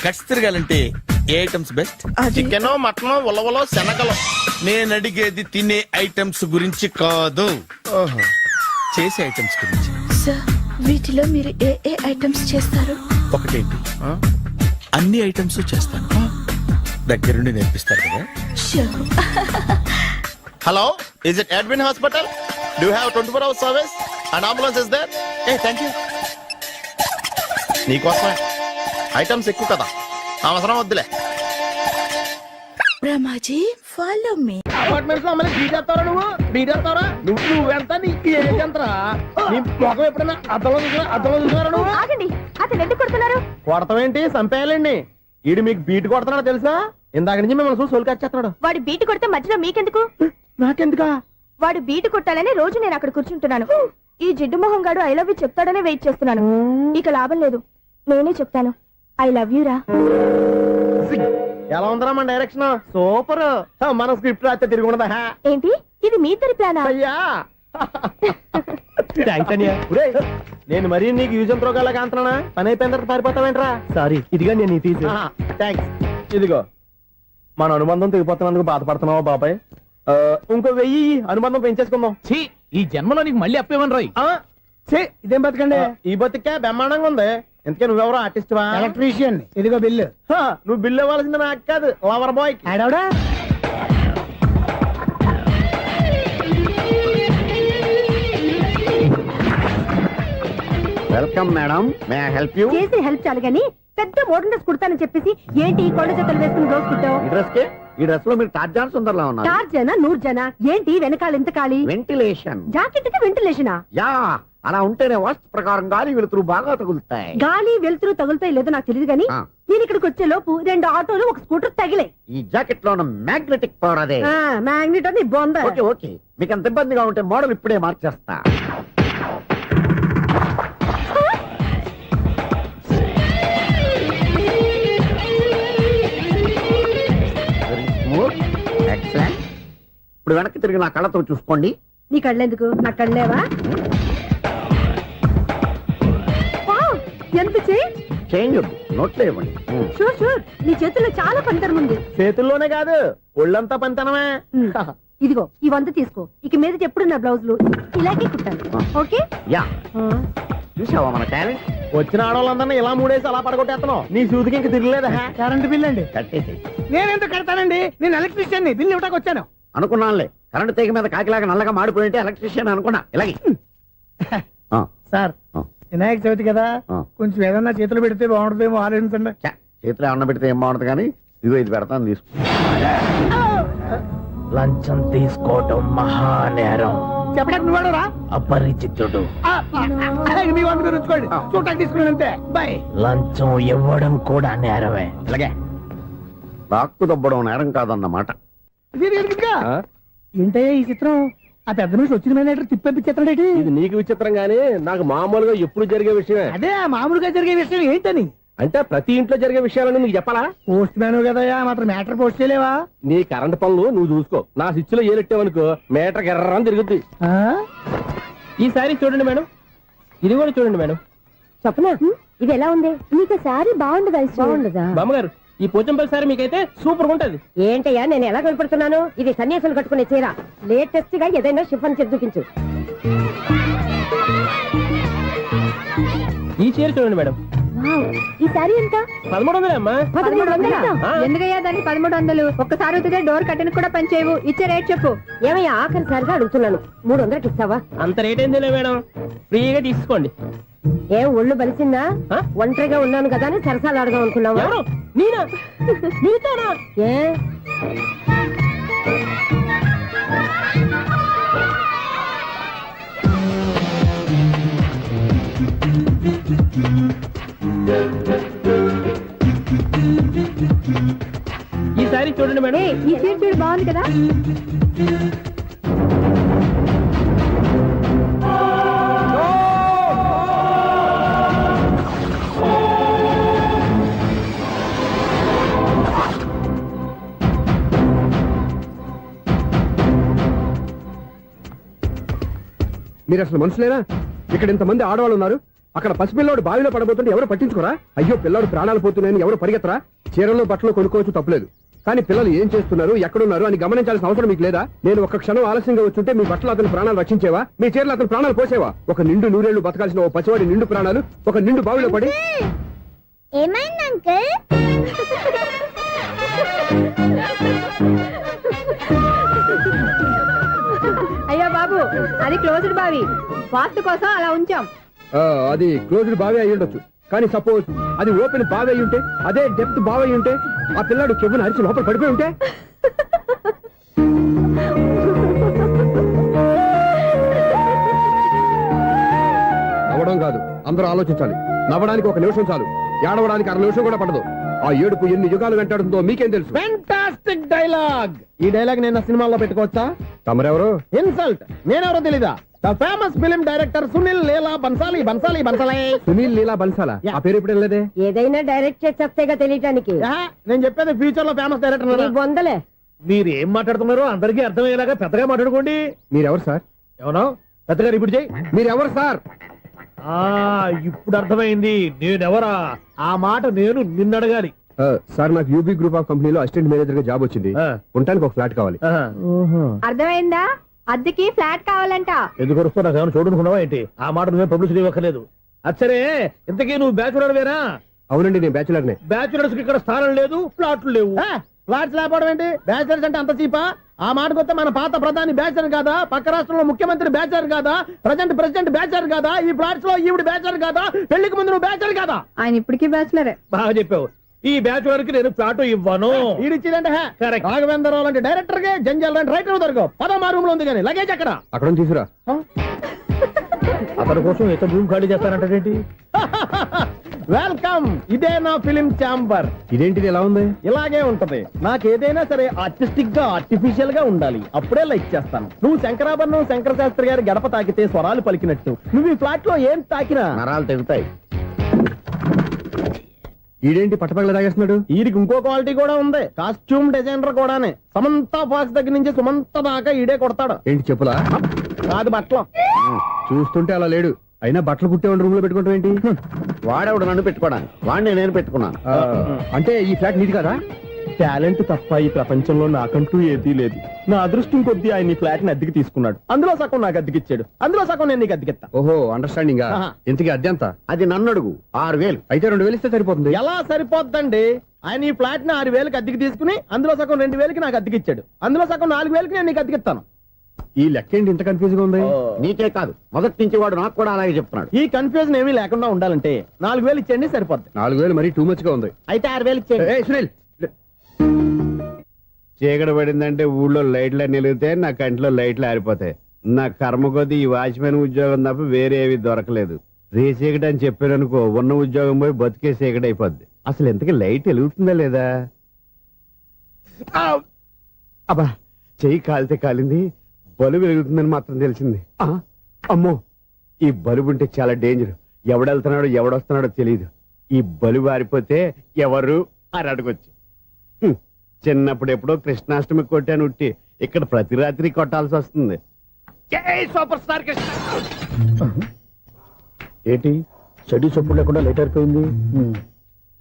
కట్స్ తిరగాలంటే ఏ ఐటమ్స్ బెస్ట్? చికెన్, మటన్, ఉల్లవలో, శనగలు. నేను అడిగేది తినే ఐటమ్స్ గురించి కాదు, చేసే ఐటమ్స్ గురించి. సార్, వీటిలో మీరు ఏ ఏ ఐటమ్స్ చేస్తారు? ఒకటేంటి, అన్ని ఐటమ్స్ చేస్తాను. దగ్గరుండి నేర్పిస్తారు కదా. Hello, is it admin hospital? Do you have 24 hours service and ambulance is there? Thank you. నీకోసమే ఐటమ్స్ ఎక్కువ కదా, అవసరం వద్దులే. Ramaji, follow me. అపార్ట్మెంట్స్ లో అమ్మని బీటేస్తారా నువ్వెంత నీకు ఏంటంతరా? నీ మొఖం ఎప్పుడైనా అద్దంలో చూసారా నువ్వు? ఆగండి, అతను ఎందుకు కొడుతున్నారు? కొడతావేంటి? చంపేయాలండి. ఈడు మీకు బీట్ కొడుతున్నాడు తెలుసా? ఇందాక నుంచి మిమ్మల్ని చూసి సోల్కొచ్చేస్తున్నాడు. వాడు బీటు కొడితే మధ్యలో మీకెందుకు? నాకెందుకా? వాడు బీటు కొట్టాలని రోజు నేను అక్కడ కూర్చుంటున్నాను. ఈ జిడ్డు మొహం గాడు ఐ లవ్ యూ చెప్తాడనే వెయిట్ చేస్తున్నాను. ఇక లాభం లేదు, నేనే చెప్తాను. ఐ లవ్ యూ రా. ఎలా ఉందరా మన డైరెక్షన్? సూపర్. మన స్క్రిప్ట్ రాస్తే తిరిగి ఉండదా? ఏంటి ఇది మీ ఇద్దరి ప్లానా? అయ్యా థ్యాంక్స్ అనియా. నేను మరీ నీకు యూజ్ అంత రోగాలాగా అంటున్నా. పని అయిపోయిన తర్వాత పారిపోతావేంట్రా? సారీ, ఇదిగా నేను తీసి. థ్యాంక్స్. ఇదిగో, మన అనుబంధం తెగిపోతున్నందుకు బాధపడుతున్నావా బాబాయ్? ఇంకో 1000 అనుబంధం పెంచేసుకుందాం. ఈ జన్మలో నీకు మళ్ళీ అప్పేమని రాయి. ఇదేం బతకండి? ఈ బతికే బ్రహ్మాండంగా ఉంది. ఎందుకే నువ్వెవరో ఆర్టిస్ట్ వా? ఎలక్ట్రీషియన్. ఇదిగో బిల్లు. నువ్వు బిల్లు ఇవ్వాల్సింది నాకు కాదు, లవర్ బాయ్. ఆడవడా? Welcome madam, may I help you? చేసి హెల్ప్ చాలు గాని పెద్ద మోడల్ డ్రెస్ కుడతానని చెప్పేసి ఏంటి ఈ కొండ జతలు వేసుకుని రోజు కుట్టావు? ఈ డ్రెస్ లో మీరు టార్జాన్ సుందర్లా ఉన్నారు. 4 జన 100 జన ఏంటి వెనకాల ఎంత ఖాళీ? వెంటిలేషన్. జాకెట్ కి వెంటిలేషనా? యా, అలా ఉంటేనే వాస్తు ప్రకారం గాలి వెలుతురు బాగా తగులుతాయి. గాలి వెలుతురు తగులుతాయి లేదో నాకు తెలియదు గాని నేను ఇక్కడికి వచ్చే లోపు 2 ఆటోలు ఒక స్కూటర్ తగిలే. ఈ జాకెట్ లో ఉన్న మ్యాగ్నెటిక్ పవర్ అదే. మ్యాగ్నెట్ అని బొంద. ఓకే ఓకే, మీకు అంత ఇబ్బందిగా ఉంటే మోడల్ ఇప్పుడే మార్చేస్తా. ఎక్సలెంట్. ఇప్పుడు వెనక్కి తిరిగి నా కళ్ళతో చూసుకోండి. నీ కళ్ళెందుకు? నా కళ్ళేవా? ఎంత చేంజ్ నోట్లో ఇవ్వండి. షూర్ షూర్, నీ చేతుల్లో చాలా పనితనం ఉంది. చేతుల్లోనే కాదు, ఒళ్ళంతా పనితనమే. ఇదిగో ఈ 100 తీసుకో. ఇక మీద ఎప్పుడు నా బ్లౌజులు ఇలాగే కుట్టాను. ఓకే? యా, చూసావా మన టాలెంట్? వచ్చిన ఆడవాళ్ళందరినీ ఇలా మూడేసి అలా పడగొట్టేస్తున్నావు. నీ సూదికి ఇంక తిరగలేదా? కరెంట్ బిల్ అండి. కట్టేసి. నేనెందుకు కడతానండి? నేను ఎలక్ట్రీషియన్, బిల్ ఇవ్వడానికి వచ్చాను. అనుకున్నానులే, కరెంట్ తీగ మీద కాకిలాగా నల్లగా మాడిపోయింటే ఎలక్ట్రీషియన్ అనుకున్నా. ఇలాగే సార్, వినాయక చవితి కదా, కొంచెం ఏదన్నా చేతులు పెడితే బాగుంటుందేమో ఆలోచించండి. చేతులు ఏమన్నా పెడితే ఏం బాగుంటుంది కానీ ఇదిగో ఇది పెడతాను, తీసుకో. లంచం తీసుకోవటం మహానేరం. చెప్పడానికి నువ్వాడరా? అపరిచితుడు. మీ వంట గురించుకోండి, చూడటానికి తీసుకుని అంతే. బాయ్. లంచం ఇవ్వడం కూడా నేరమే. ఇలాగే రాక్కు దబ్బడం నేరం కాదన్నమాట. ఏంటే ఈ చిత్రం? ఆ పెద్ద నుంచి వచ్చిన మేనేటర్ తిప్పించేస్తాడేటి? ఇది నీకు విచిత్రం గానీ నాకు మామూలుగా ఎప్పుడు జరిగే విషయమే. అదే మామూలుగా జరిగే విషయం ఏంటని? అంటే ప్రతి ఇంట్లో జరిగే విషయాలని నీకు చెప్పాలా? పోస్ట్ మ్యాన్ కదయా, మాత్రం మేటర్ పోస్ట్ చేయలేవా? నీ కరెంట్ పనులు నువ్వు చూసుకో. నా స్విచ్ లో ఏలెట్టావనుకో మేటర్ ఎర్రని తిరుగుద్ది. ఈసారి చూడండి మేడం, ఇది కూడా చూడండి మేడం. చెప్పనా? ఇది ఎలా ఉంది? నీకు సారీ బాగుండదా? బాగుండదా బామ్మగారు? ఈ పోచంపల్లి సారీ మీకైతే సూపర్ ఉంటది. ఏంటయ్యా నేను ఎలా కనపడుతున్నాను? ఇది సన్యాసులు కట్టుకునే చీర. లేటెస్ట్ గా ఏదైనా షిఫన్ చేసి చూపించు. ఈ చీర చూడండి మేడం. ఈ సారీ ఎంత? 1300 అమ్మా. 1300? ఎందుకయ్యా దాన్ని 1300? ఒక్కసారి అవుతుందే డోర్ కట్టెన్ కూడా పనిచేయవు. ఇచ్చే రేట్ చెప్పు. ఏమయ్యా ఆఖరిసారిగా అడుగుతున్నాను, 300కి ఇస్తావా? అంత రేట్ ఏందిలే మేడం, ఫ్రీగా తీసుకోండి. ఏం ఒళ్ళు బలిసిందా? ఒంటరిగా ఉన్నాను కదా అని సరసాలు అడగా అనుకున్నావా? నేనా? నీతోనా? ఏ ఈ సారీ చూడండి మేడం. ఈ చీర చూడు, బాగుంది కదా? మీరు అసలు మనుషులేనా? ఇక్కడ ఇంతమంది ఆడవాళ్ళు ఉన్నారు, అక్కడ పసిపిల్లాడు బావిలో పడబోతుంటే ఎవరు పట్టించుకోరా? అయ్యో పిల్లాడు ప్రాణాలు పోతున్నాయని ఎవరు పరిగెత్తరా? చీరల్లో బట్టలు కొనుక్కోవచ్చు, తప్పలేదు. కానీ పిల్లలు ఏం చేస్తున్నారు, ఎక్కడున్నారు అని గమనించాల్సిన అవసరం మీకు లేదా? నేను ఒక్క క్షణం ఆలస్యంగా వచ్చుంటే మీ బట్టలు అతని ప్రాణాలు రక్షించేవా? మీ చీరలు అతని ప్రాణాలు పోసేవా? ఒక నిండు నూరేళ్లు బతకాల్సిన ఓ పసివాడి నిండు ప్రాణాలు ఒక నిండు బావిలో పడి. ఏమైంది అంకుల్? అయ్యో బాబు, అది క్లోజ్డ్ బావి, వాస్తు కోసం అలా ఉంచాం. అది క్లోజ్డ్ బావి అయి ఉండొచ్చు, కానీ సపోజ్ అది ఓపెన్ బావి అయి ఉంటే, అదే డెప్త్ బావి అయి ఉంటే, ఆ పిల్లాడు కెవ్వున అరిచి లోపల పడిపోయి ఉంటే. నవ్వడం కాదు, అందరూ ఆలోచించాలి. నవ్వడానికి ఒక నిమిషం చాలు, ఏడవడానికి అర నిమిషం కూడా పడదు. ఆ ఏడుపు ఎన్ని యుగాలు వెంటాడుతుందో మీకేం తెలుసు? Fantastic dialogue. ఈ డైలాగ్ నేను సినిమాలో పెట్టుకోవచ్చా? తమరెవరు? ఇన్సల్ట్. నేనెవరో తెలీదా? The famous film director Sunil Leela Bansali. Bansali Bansali Sunil Leela బన్సాలా? ఆ పేరు ఇప్పుడు లేదే. ఏదైనా డైరెక్ట్ చేసి చెప్తేగా తెలియటానికి. నేను చెప్పేది ఫ్యూచర్ లో ఫేమస్ డైరెక్టర్. బొందలే. మీరు ఏం మాట్లాడుతున్నారో అందరికీ అర్థమయ్యేలాగా పెద్దగా మాట్లాడుకోండి. మీరెవరు సార్? ఎవరో పెద్దగా రిపీట్ చేయి. మీరెవరు సార్? ఇప్పుడు అర్థమైంది నేనెవరా. ఆ మాట నేను నిన్ను అడగాలి. సార్, నాకు యూబీ గ్రూప్ ఆఫ్ కంపెనీలో అసిస్టెంట్ మేనేజర్ గా జాబ్ వచ్చింది. ఉండటానికి ఒక ఫ్లాట్ కావాలి. అర్థమైందా? అద్దెకి ఫ్లాట్ కావాలంట. ఎందుకు వస్తున్నా నాకు ఏమైనా చూడనుకున్నావా ఏంటి? ఆ మాట నువ్వే పబ్లిసిటీ ఇవ్వక్కర్లేదు. అచ్చరే, ఇంతకీ నువ్వు బ్యాచులర్ వేరా? అవునండి, నేను బ్యాచులర్ నే. బ్యాచులర్స్ కి ఇక్కడ స్థానం లేదు, ఫ్లాట్లు లేవు. ఫ్లాట్స్ లేకపోవడం ఏంటి? బ్యాచిలర్స్ అంటే అంత చీపా? ఆ మాటకొస్తే మన పాత ప్రధాని బ్యాచర్ కాదా? పక్క రాష్ట్రంలో ముఖ్యమంత్రి బ్యాచర్ కాదా? ప్రెసిడెంట్ బ్యాచర్ కాదా? ఈ ఫ్లాట్స్ లో ఈవిడ బ్యాచర్ కాదా? పెళ్లికి ముందు నువ్వు బ్యాచర్ కాదా? ఆయన ఇప్పటికీ బ్యాచులరే. బాగా చెప్పావు. ఈ బ్యాచులర్ కి నేను ఫ్లాట్ ఇవ్వను. ఈడిచ్చిందంటే రాఘవేంద్రరావు లాంటి డైరెక్టర్ కి, జంజాల్ లాంటి రైటర్ దొరకవు. పదమా రూమ్ లో ఉంది కానీ లగేజ్ అక్కడ. అక్కడ తీసుకురా. అతని కోసం ఎంత భూమి ఖాళీ చేస్తానంటే వెల్కమ్. ఇదే నా ఫిలిం ఛాంబర్. ఇదేంటిది ఎలా ఉంది? ఇలాగే ఉంటది. నాకేదైనా సరే ఆర్టిస్టిక్ గా, ఆర్టిఫిషియల్ గా ఉండాలి. అప్పుడే లైక్ చేస్తాను. నువ్వు శంకరాభరణం శంకర శాస్త్రి గారి గడప తాకితే స్వరాలు పలికినట్టు నువ్వు ఈ ఫ్లాట్ లో ఏం తాకినా నరాలు తెగుతాయి. ఈడేంటి పట్టపగల తాగేస్తున్నాడు? వీడికి ఇంకో క్వాలిటీ కూడా ఉంది. కాస్ట్యూమ్ డిజైనర్ కూడానే. సమంత ఫాక్స్ దగ్గర నుంచి సుమంత దాకా ఈడే కొడతాడు. ఏంటి చెప్పులా? కాదు, బట్టలు. చూస్తుంటే అలా లేడు. అయినా బట్టలు కుట్టేవాడి రూమ్ లో పెట్టుకుంటాం ఏంటి? వాడేవాడు నన్ను పెట్టుకోవడానికి, వాడిని నేను పెట్టుకున్నాను. అంటే ఈ ఫ్లాట్ నీది కదా? టాలెంట్ తప్ప ఈ ప్రపంచంలో నాకంటూ ఏదీ లేదు. నా అదృష్టం కొద్దీ ఆయన ఈ ఫ్లాట్ ని అద్దెకి తీసుకున్నాడు. అందులో సగం నాకు అద్దెకిచ్చాడు, అందులో సగం నేను నీకు అద్దెకిస్తా. ఓహో, అండర్స్టాండింగ్. ఇంతకీ అద్దె ఎంత? అది నన్ను అడుగు. 6,000. అయితే 2,000 ఇస్తే సరిపోతుంది. ఎలా సరిపోద్దండి? ఆయన ఈ ఫ్లాట్ ని 6,000కి అద్దెకి తీసుకుని అందులో సగం 2,000కి నాకు అద్దెకిచ్చాడు. అందులో సగం 4,000కి నేను నీకు అద్దెకిస్తాను. ఈ లెక్క ఏంటి ఇంత కన్ఫ్యూజ్ గా ఉంది? నీకే కాదు, మొదటి నుంచి వాడు నాకు కూడా అలాగే చెప్తున్నాడు. ఈ కన్ఫ్యూజన్ ఏమీ లేకుండా ఉండాలంటే 4,000 ఇచ్చేయండి, సరిపోద్ది. 4,000 మరీ టూ మచ్ గా ఉంది. అయితే 6,000 ఇచ్చేయండి. సునీల్, చీకటి పడిందంటే ఊళ్ళో లైట్లు నిలిగితే నా కంటిలో లైట్లు ఆరిపోతాయి. నా కర్మ కొద్దీ ఈ వాచ్మెన్ ఉద్యోగం తప్ప వేరే ఏవి దొరకలేదు. రేచీకటి అని చెప్పారనుకో, ఉన్న ఉద్యోగం పోయి బతికే చీకటి అయిపోద్ది. అసలు ఎంతకీ లైట్ వెలుగుతుందా లేదా? అబ్బా, చెయ్యి కాలితే కాలింది, బలుబు వెలుగుతుందని మాత్రం తెలిసింది. అమ్మో, ఈ బలుబు ఉంటే చాలా డేంజర్. ఎవడెళ్తున్నాడో ఎవడొస్తున్నాడో తెలియదు. ఈ బలుబు ఆరిపోతే ఎవరు అని అడగొచ్చు. చిన్నప్పుడు ఎప్పుడో కృష్ణాష్టమి కొట్టాను ఉట్టి, ఇక్కడ ప్రతి రాత్రి కొట్టాల్సి వస్తుంది. జై సూపర్ స్టార్ కృష్ణ. ఏంటి చెడు చప్పుడు లేకుండా లేట్ అయిపోయింది?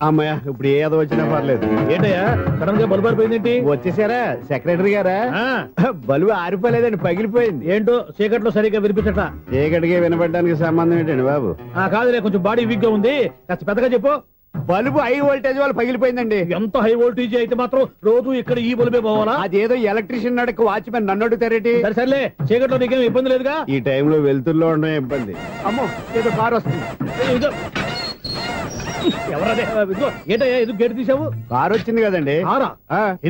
అమ్మయ్య, ఇప్పుడు ఏదో వచ్చినా పర్లేదు. ఏంటయ్యా సడన్ గా బల్బు అయిపోయింది? వచ్చేసారా సెక్రటరీ గారా? బలుబు ఆరిపోలేదండి, పగిలిపోయింది. ఏంటో చీకట్లో సరిగ్గా వినిపించట. చీకటికి వినపడడానికి సంబంధం ఏంటండి బాబు? కాదులే, కొంచెం బాడీ వీక్ గా ఉంది, కాస్త పెద్దగా చెప్పు. బల్బు హై వోల్టేజ్ వాళ్ళు పగిలిపోయిందండి. ఎంత హై వోల్టేజ్ అయితే మాత్రం రోజు ఇక్కడ ఈ బల్బే పోవాలా? అదేదో ఎలక్ట్రీషియన్ నడక వాచ్మెన్ నన్ను అడుగుతారేటి? సర్లే, చీకట్లో నీకేం ఇబ్బంది లేదుగా? ఈ టైంలో వెళ్తుల్లో ఉండడం ఇబ్బంది. అమ్మో, ఏదో కారు వస్తుంది. ఎవరదే? ఏంటయ్యా ఇది గేట్ తీసావు? కారు వచ్చింది కదండి. కారా?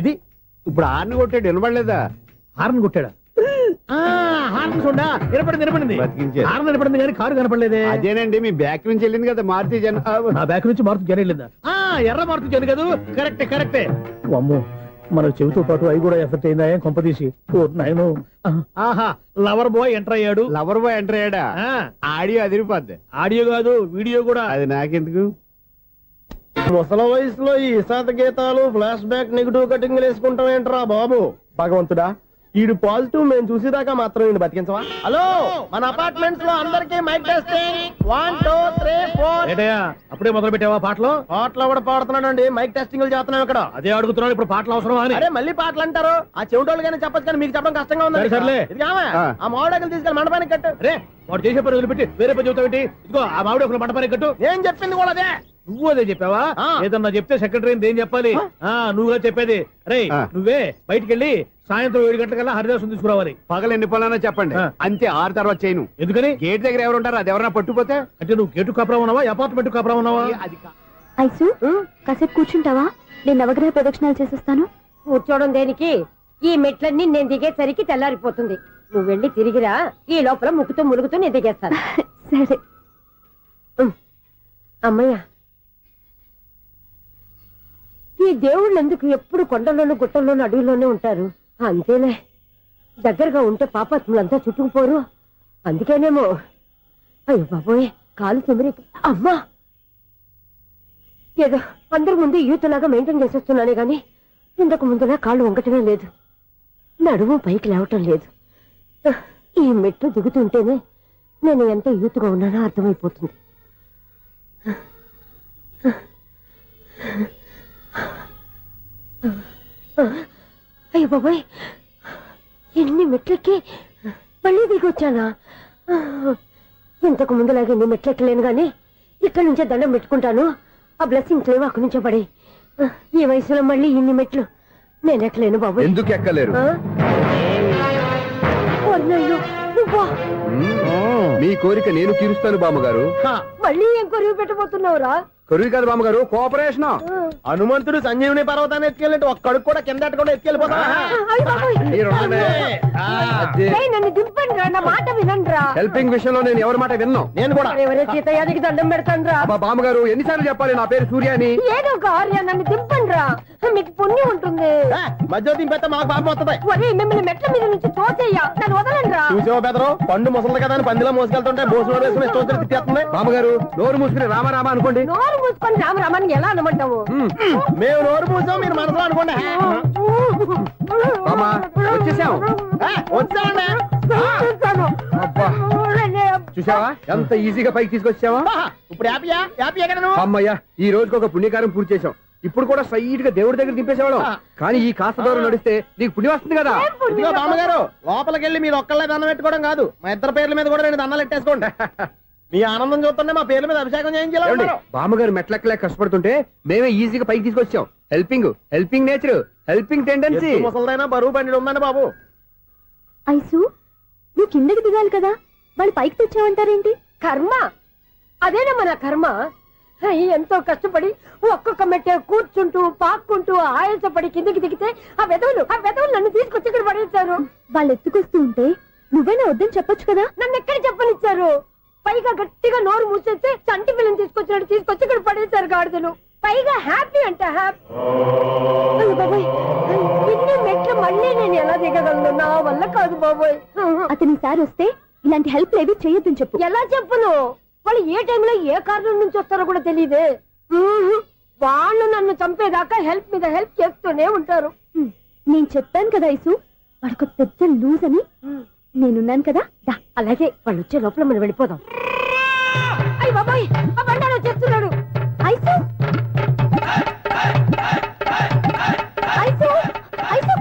ఇది ఇప్పుడు హార్న్ కొట్టాడు, వినపడలేదా? హార్న్ కొట్టాడా? హార్న్ చూడా వినపడింది. బతికించారు. హార్న్ వినపడింది కానీ కారు కనపడలేదే. అదేనండి, మీ బ్యాక్ నుంచి వెళ్ళింది కదా మారుతి జన. నా బ్యాక్ నుంచి మారుతి జన వెళ్ళిందా? ఎర్ర మారుతి జన కదా? కరెక్టే. అమ్మో, మన చెవితో పాటు అవి కూడా ఎఫెక్ట్ అయిందా కొంపదీసి? నాయను. ఆహా, లవర్ బాయ్ ఎంటర్ అయ్యాడు. లవర్ బాయ్ ఎంటర్ అయ్యాడా? ఆడియో అదిరిపోద్ది. ఆడియో కాదు, వీడియో కూడా. అది నాకెందుకు? ముసల వయసులో ఈ ఇసాత గీతాలు, ఫ్లాష్ బ్యాక్, నెగిటివ్ కటింగ్ వేసుకుంటాం ఏంట్రా బాబు? భగవంతుడా, ఈడు పాజిటివ్ మేము చూసేదాకా మాత్రం ఈయన బతికించవా? హలో, మన అపార్ట్మెంట్స్ లో అందరికీ మైక్ టెస్టింగ్ 1 2 3 4. ఏటయ్యా అప్పుడే మొదలు పెట్టావా పాటలు? పాటలు కూడా పాడుతున్నాడు అండి, మైక్ టెస్టింగ్ చేస్తున్నాం ఇక్కడ. అదే అడుగుతున్నాడు, ఇప్పుడు పాటలు అవసరమా అని. అరే మళ్ళీ పాటలు అంటారు, ఆ చెవిటోళ్ళు కానీ చెప్పచ్చు కానీ మీకు చెప్పడం కష్టంగా ఉంది. సరే, సర్లే. ఇది ఆమె, ఆ మామిడాకులు తీసుకెళ్ళి మండపానికి కట్టు. రే వాడు చేసే పని వదిలిపెట్టి వేరే పని చెబుతావేంటి? ఇదిగో ఆ మామిడి ఒకరు మంటపానికి కట్టు. నేను చెప్పింది కూడా అదే. నువ్వు అదే చెప్పావా? ఆ. ఏదన్నా చెప్తే సెక్రటరీ ఏం చెప్పాలి? నువ్వుగా చెప్పేది. రే ఆ. నువ్వే బయటికి వెళ్ళి సాయంత్రం 7 గంటలకల్లా హరిదాసం తీసుకురావాలి. పగలు ఎన్ని పనులన్నా చెప్పండి, ఆ. అంతే 6 తర్వాత చేయను. ఎందుకని? గేట్ దగ్గర ఎవరు ఉంటారు, అది ఎవరన్నా పట్టుపోతే అంటే నువ్వు గేటు కాపురా ఉన్నావా, అపార్ట్మెంట్ కాపురా ఉన్నావా? అది ఐసు కాసేపు కూర్చుంటావా? నేను నవగ్రహ ప్రదక్షిణాలు చేసేస్తాను. కూర్చోవడం దేనికి? ఈ మెట్లన్నీ నేను దిగేసరికి తెల్లారిపోతుంది. నువ్వు వెళ్ళి తిరిగిరా, ఈ లోపల ముక్కుతూ ములుగుతూ నేను దిగేస్తాను. సరే. అమ్మయ్య, ఈ దేవుళ్ళు ఎందుకు ఎప్పుడు కొండల్లోనూ గుట్టల్లోనూ అడవిలోనే ఉంటారు? అంతేలే, దగ్గరగా ఉంటే పాపాత్ములంతా చుట్టుకుపోరు. అందుకేనేమో. అయ్యో బాబోయ్, కాలు తిమిరి. అమ్మా, ఏదో అందరి ముందు యూత్లాగా మెయింటైన్ చేసేస్తున్నానే గాని ఇంతకు ముందులా కాళ్ళు వంకటమే లేదు, నడుము పైకి లేవటం లేదు. ఈ మెట్లు దిగుతుంటేనే నేను ఎంత యూత్గా ఉన్నానో అర్థమైపోతుంది. అయ్యో బాబాయ్, ఎన్ని మెట్లెక్కి మళ్ళీ దిగొచ్చానా? ఇంతకు ముందులాగే ఎన్ని మెట్లెక్కలేను గాని ఇక్కడి నుంచే దండం పెట్టుకుంటాను. ఆ బ్లెస్సింగ్ లేవు అక్కడి నుంచే పడి. ఈ వయసులో మళ్ళీ ఇన్ని మెట్లు నేను ఎక్కలేను బాబు. ఎందుకు ఎక్కలేరు? నువ్వా? మీ కోరిక నేను తీరుస్తాను బామ్మగారు. మళ్ళీ ఏం కొరివి పెట్టబోతున్నావురా? కొరివి కాదు బామ్మగారు, కోఆపరేషన్. హనుమంతుడు సంజీవుని పర్వతాన్ని ఎత్తుకెళ్ళినట్టు ఒక్కడికి కూడా కింద ఎట్టకుండా ఎత్తుకెళ్ళిపోతా. నన్ను దింపండి రా, నా మాట వినండి రా. హెల్పింగ్ విషయంలో నేను ఎవరి మాట విన్నాను. నేను కూడా. ఎవరే సీతయ్యానికి దండం పెడతాను రా. బామ్మగారు ఎన్నిసార్లు చెప్పాలి నా పేరు సూర్య అని? ఏదో ఒక ఆర్య, నన్ను దింపండి రా, మీకు పుణ్యం ఉంటుంది. మధ్య దింపేస్తే మాకు పాపం వస్తుంది. ఒరే, మిమ్మల్ని మెట్ల మీద నుంచి తోచేయ్యా, నన్ను వదలండి రా. చూసావా బెదరు, పండు ముసలి కదా అని పందిలో మోసుకెళ్తుంటే భోజనం వేసుకుని ఇష్టం తిట్టేస్తుంది. బామ్మగారు నోరు మూసుకుని రామారామా అనుకోండి. నోరు మూసుకొని రామరామాన్ని ఎలా అనమంటావు? మేము నోరు మూసాం, మీరు మనసులో అనుకోండి. బామ్మ వచ్చేసాం. వచ్చామండి. అబ్బా, చూసావా ఎంత ఈజీగా పైకి తీసుకొచ్చావా? ఇప్పుడు హ్యాపీయా? హ్యాపీయా కదా నువ్వు? అమ్మయ్యా, ఈ రోజుకి ఒక పుణ్యకారం పూర్తి చేసాం. ఇప్పుడు కూడా స్ట్రైట్ గా దేవుడి దగ్గర దింపేసేవాళ్ళం. కానీ ఈ కాస్త దూరం నడిస్తే నీకు పుణ్యం వస్తుంది కదా. ఇదిగో బామ్మగారు, లోపలికి వెళ్ళి మీరు ఒక్కళ్ళే దండం పెట్టుకోవడం కాదు, మా ఇద్దరు పేర్ల మీద కూడా 2 దండాలు పెట్టేసుకోండి. మీ ఆనందం చూస్తుంటే మా పేర్ల మీద అభిషేకం చేయించాలి. బామ్మగారు మెట్లెక్కలే కష్టపడుతుంటే మేమే ఈజీగా పైకి తీసుకొచ్చాం. Helping nature, helping tendency. ముసలిదైనా బరువు బండి ఉందండి బాబు. ఐసు నువ్వు కిందకి దిగాలి కదా, వాళ్ళు పైకి తెచ్చావంటారేంటి? కర్మ, అదేనమ్మా నా కర్మ. ఎంతో కష్టపడి ఒక్కొక్క మెట్టే కూర్చుంటూ పాక్కుంటూ ఆయాసపడి కిందకి దిగితే ఆ వెధవులు నన్ను తీసుకొచ్చి ఇక్కడ పడేశారు. వాళ్ళు ఎత్తుకొస్తూ ఉంటే నువ్వేనా వద్దని చెప్పొచ్చు కదా. నన్ను ఎక్కడ చెప్పనిచ్చారు? పైగా గట్టిగా నోరు మూసేస్తే చంటి పిల్లని తీసుకొచ్చినట్టు తీసుకొచ్చి ఇక్కడ పడేశారు గాడిదలు. పైగా హ్యాపీ అంటే హ్యాపీ. బాబాయ్, ఇన్ని మెట్లు మళ్ళీ నేను ఎలా దిగగలను? నా వల్ల కాదు బాబోయ్. అతని సార్ వస్తే ఇలాంటి హెల్ప్ లేవి చేయొద్దని చెప్పు. ఎలా చెప్పును? వాళ్ళు ఏ టైంలో ఏ కారణం నుంచి వస్తారో కూడా తెలియదే. వాళ్ళు నన్ను చంపేదాకా హెల్ప్ మీద హెల్ప్ చేస్తూనే ఉంటారు. నేను చెప్పాను కదా ఐసు, వాడొక పెద్ద లూజ్ అని. నేనున్నాను కదా. అలాగే వాళ్ళు వచ్చే లోపల మనం వెళ్ళిపోదాం. అయ్య బాబాయ్, ఆ బండారు వచ్చేస్తున్నాడు. ఐసు ఐసు ఐసు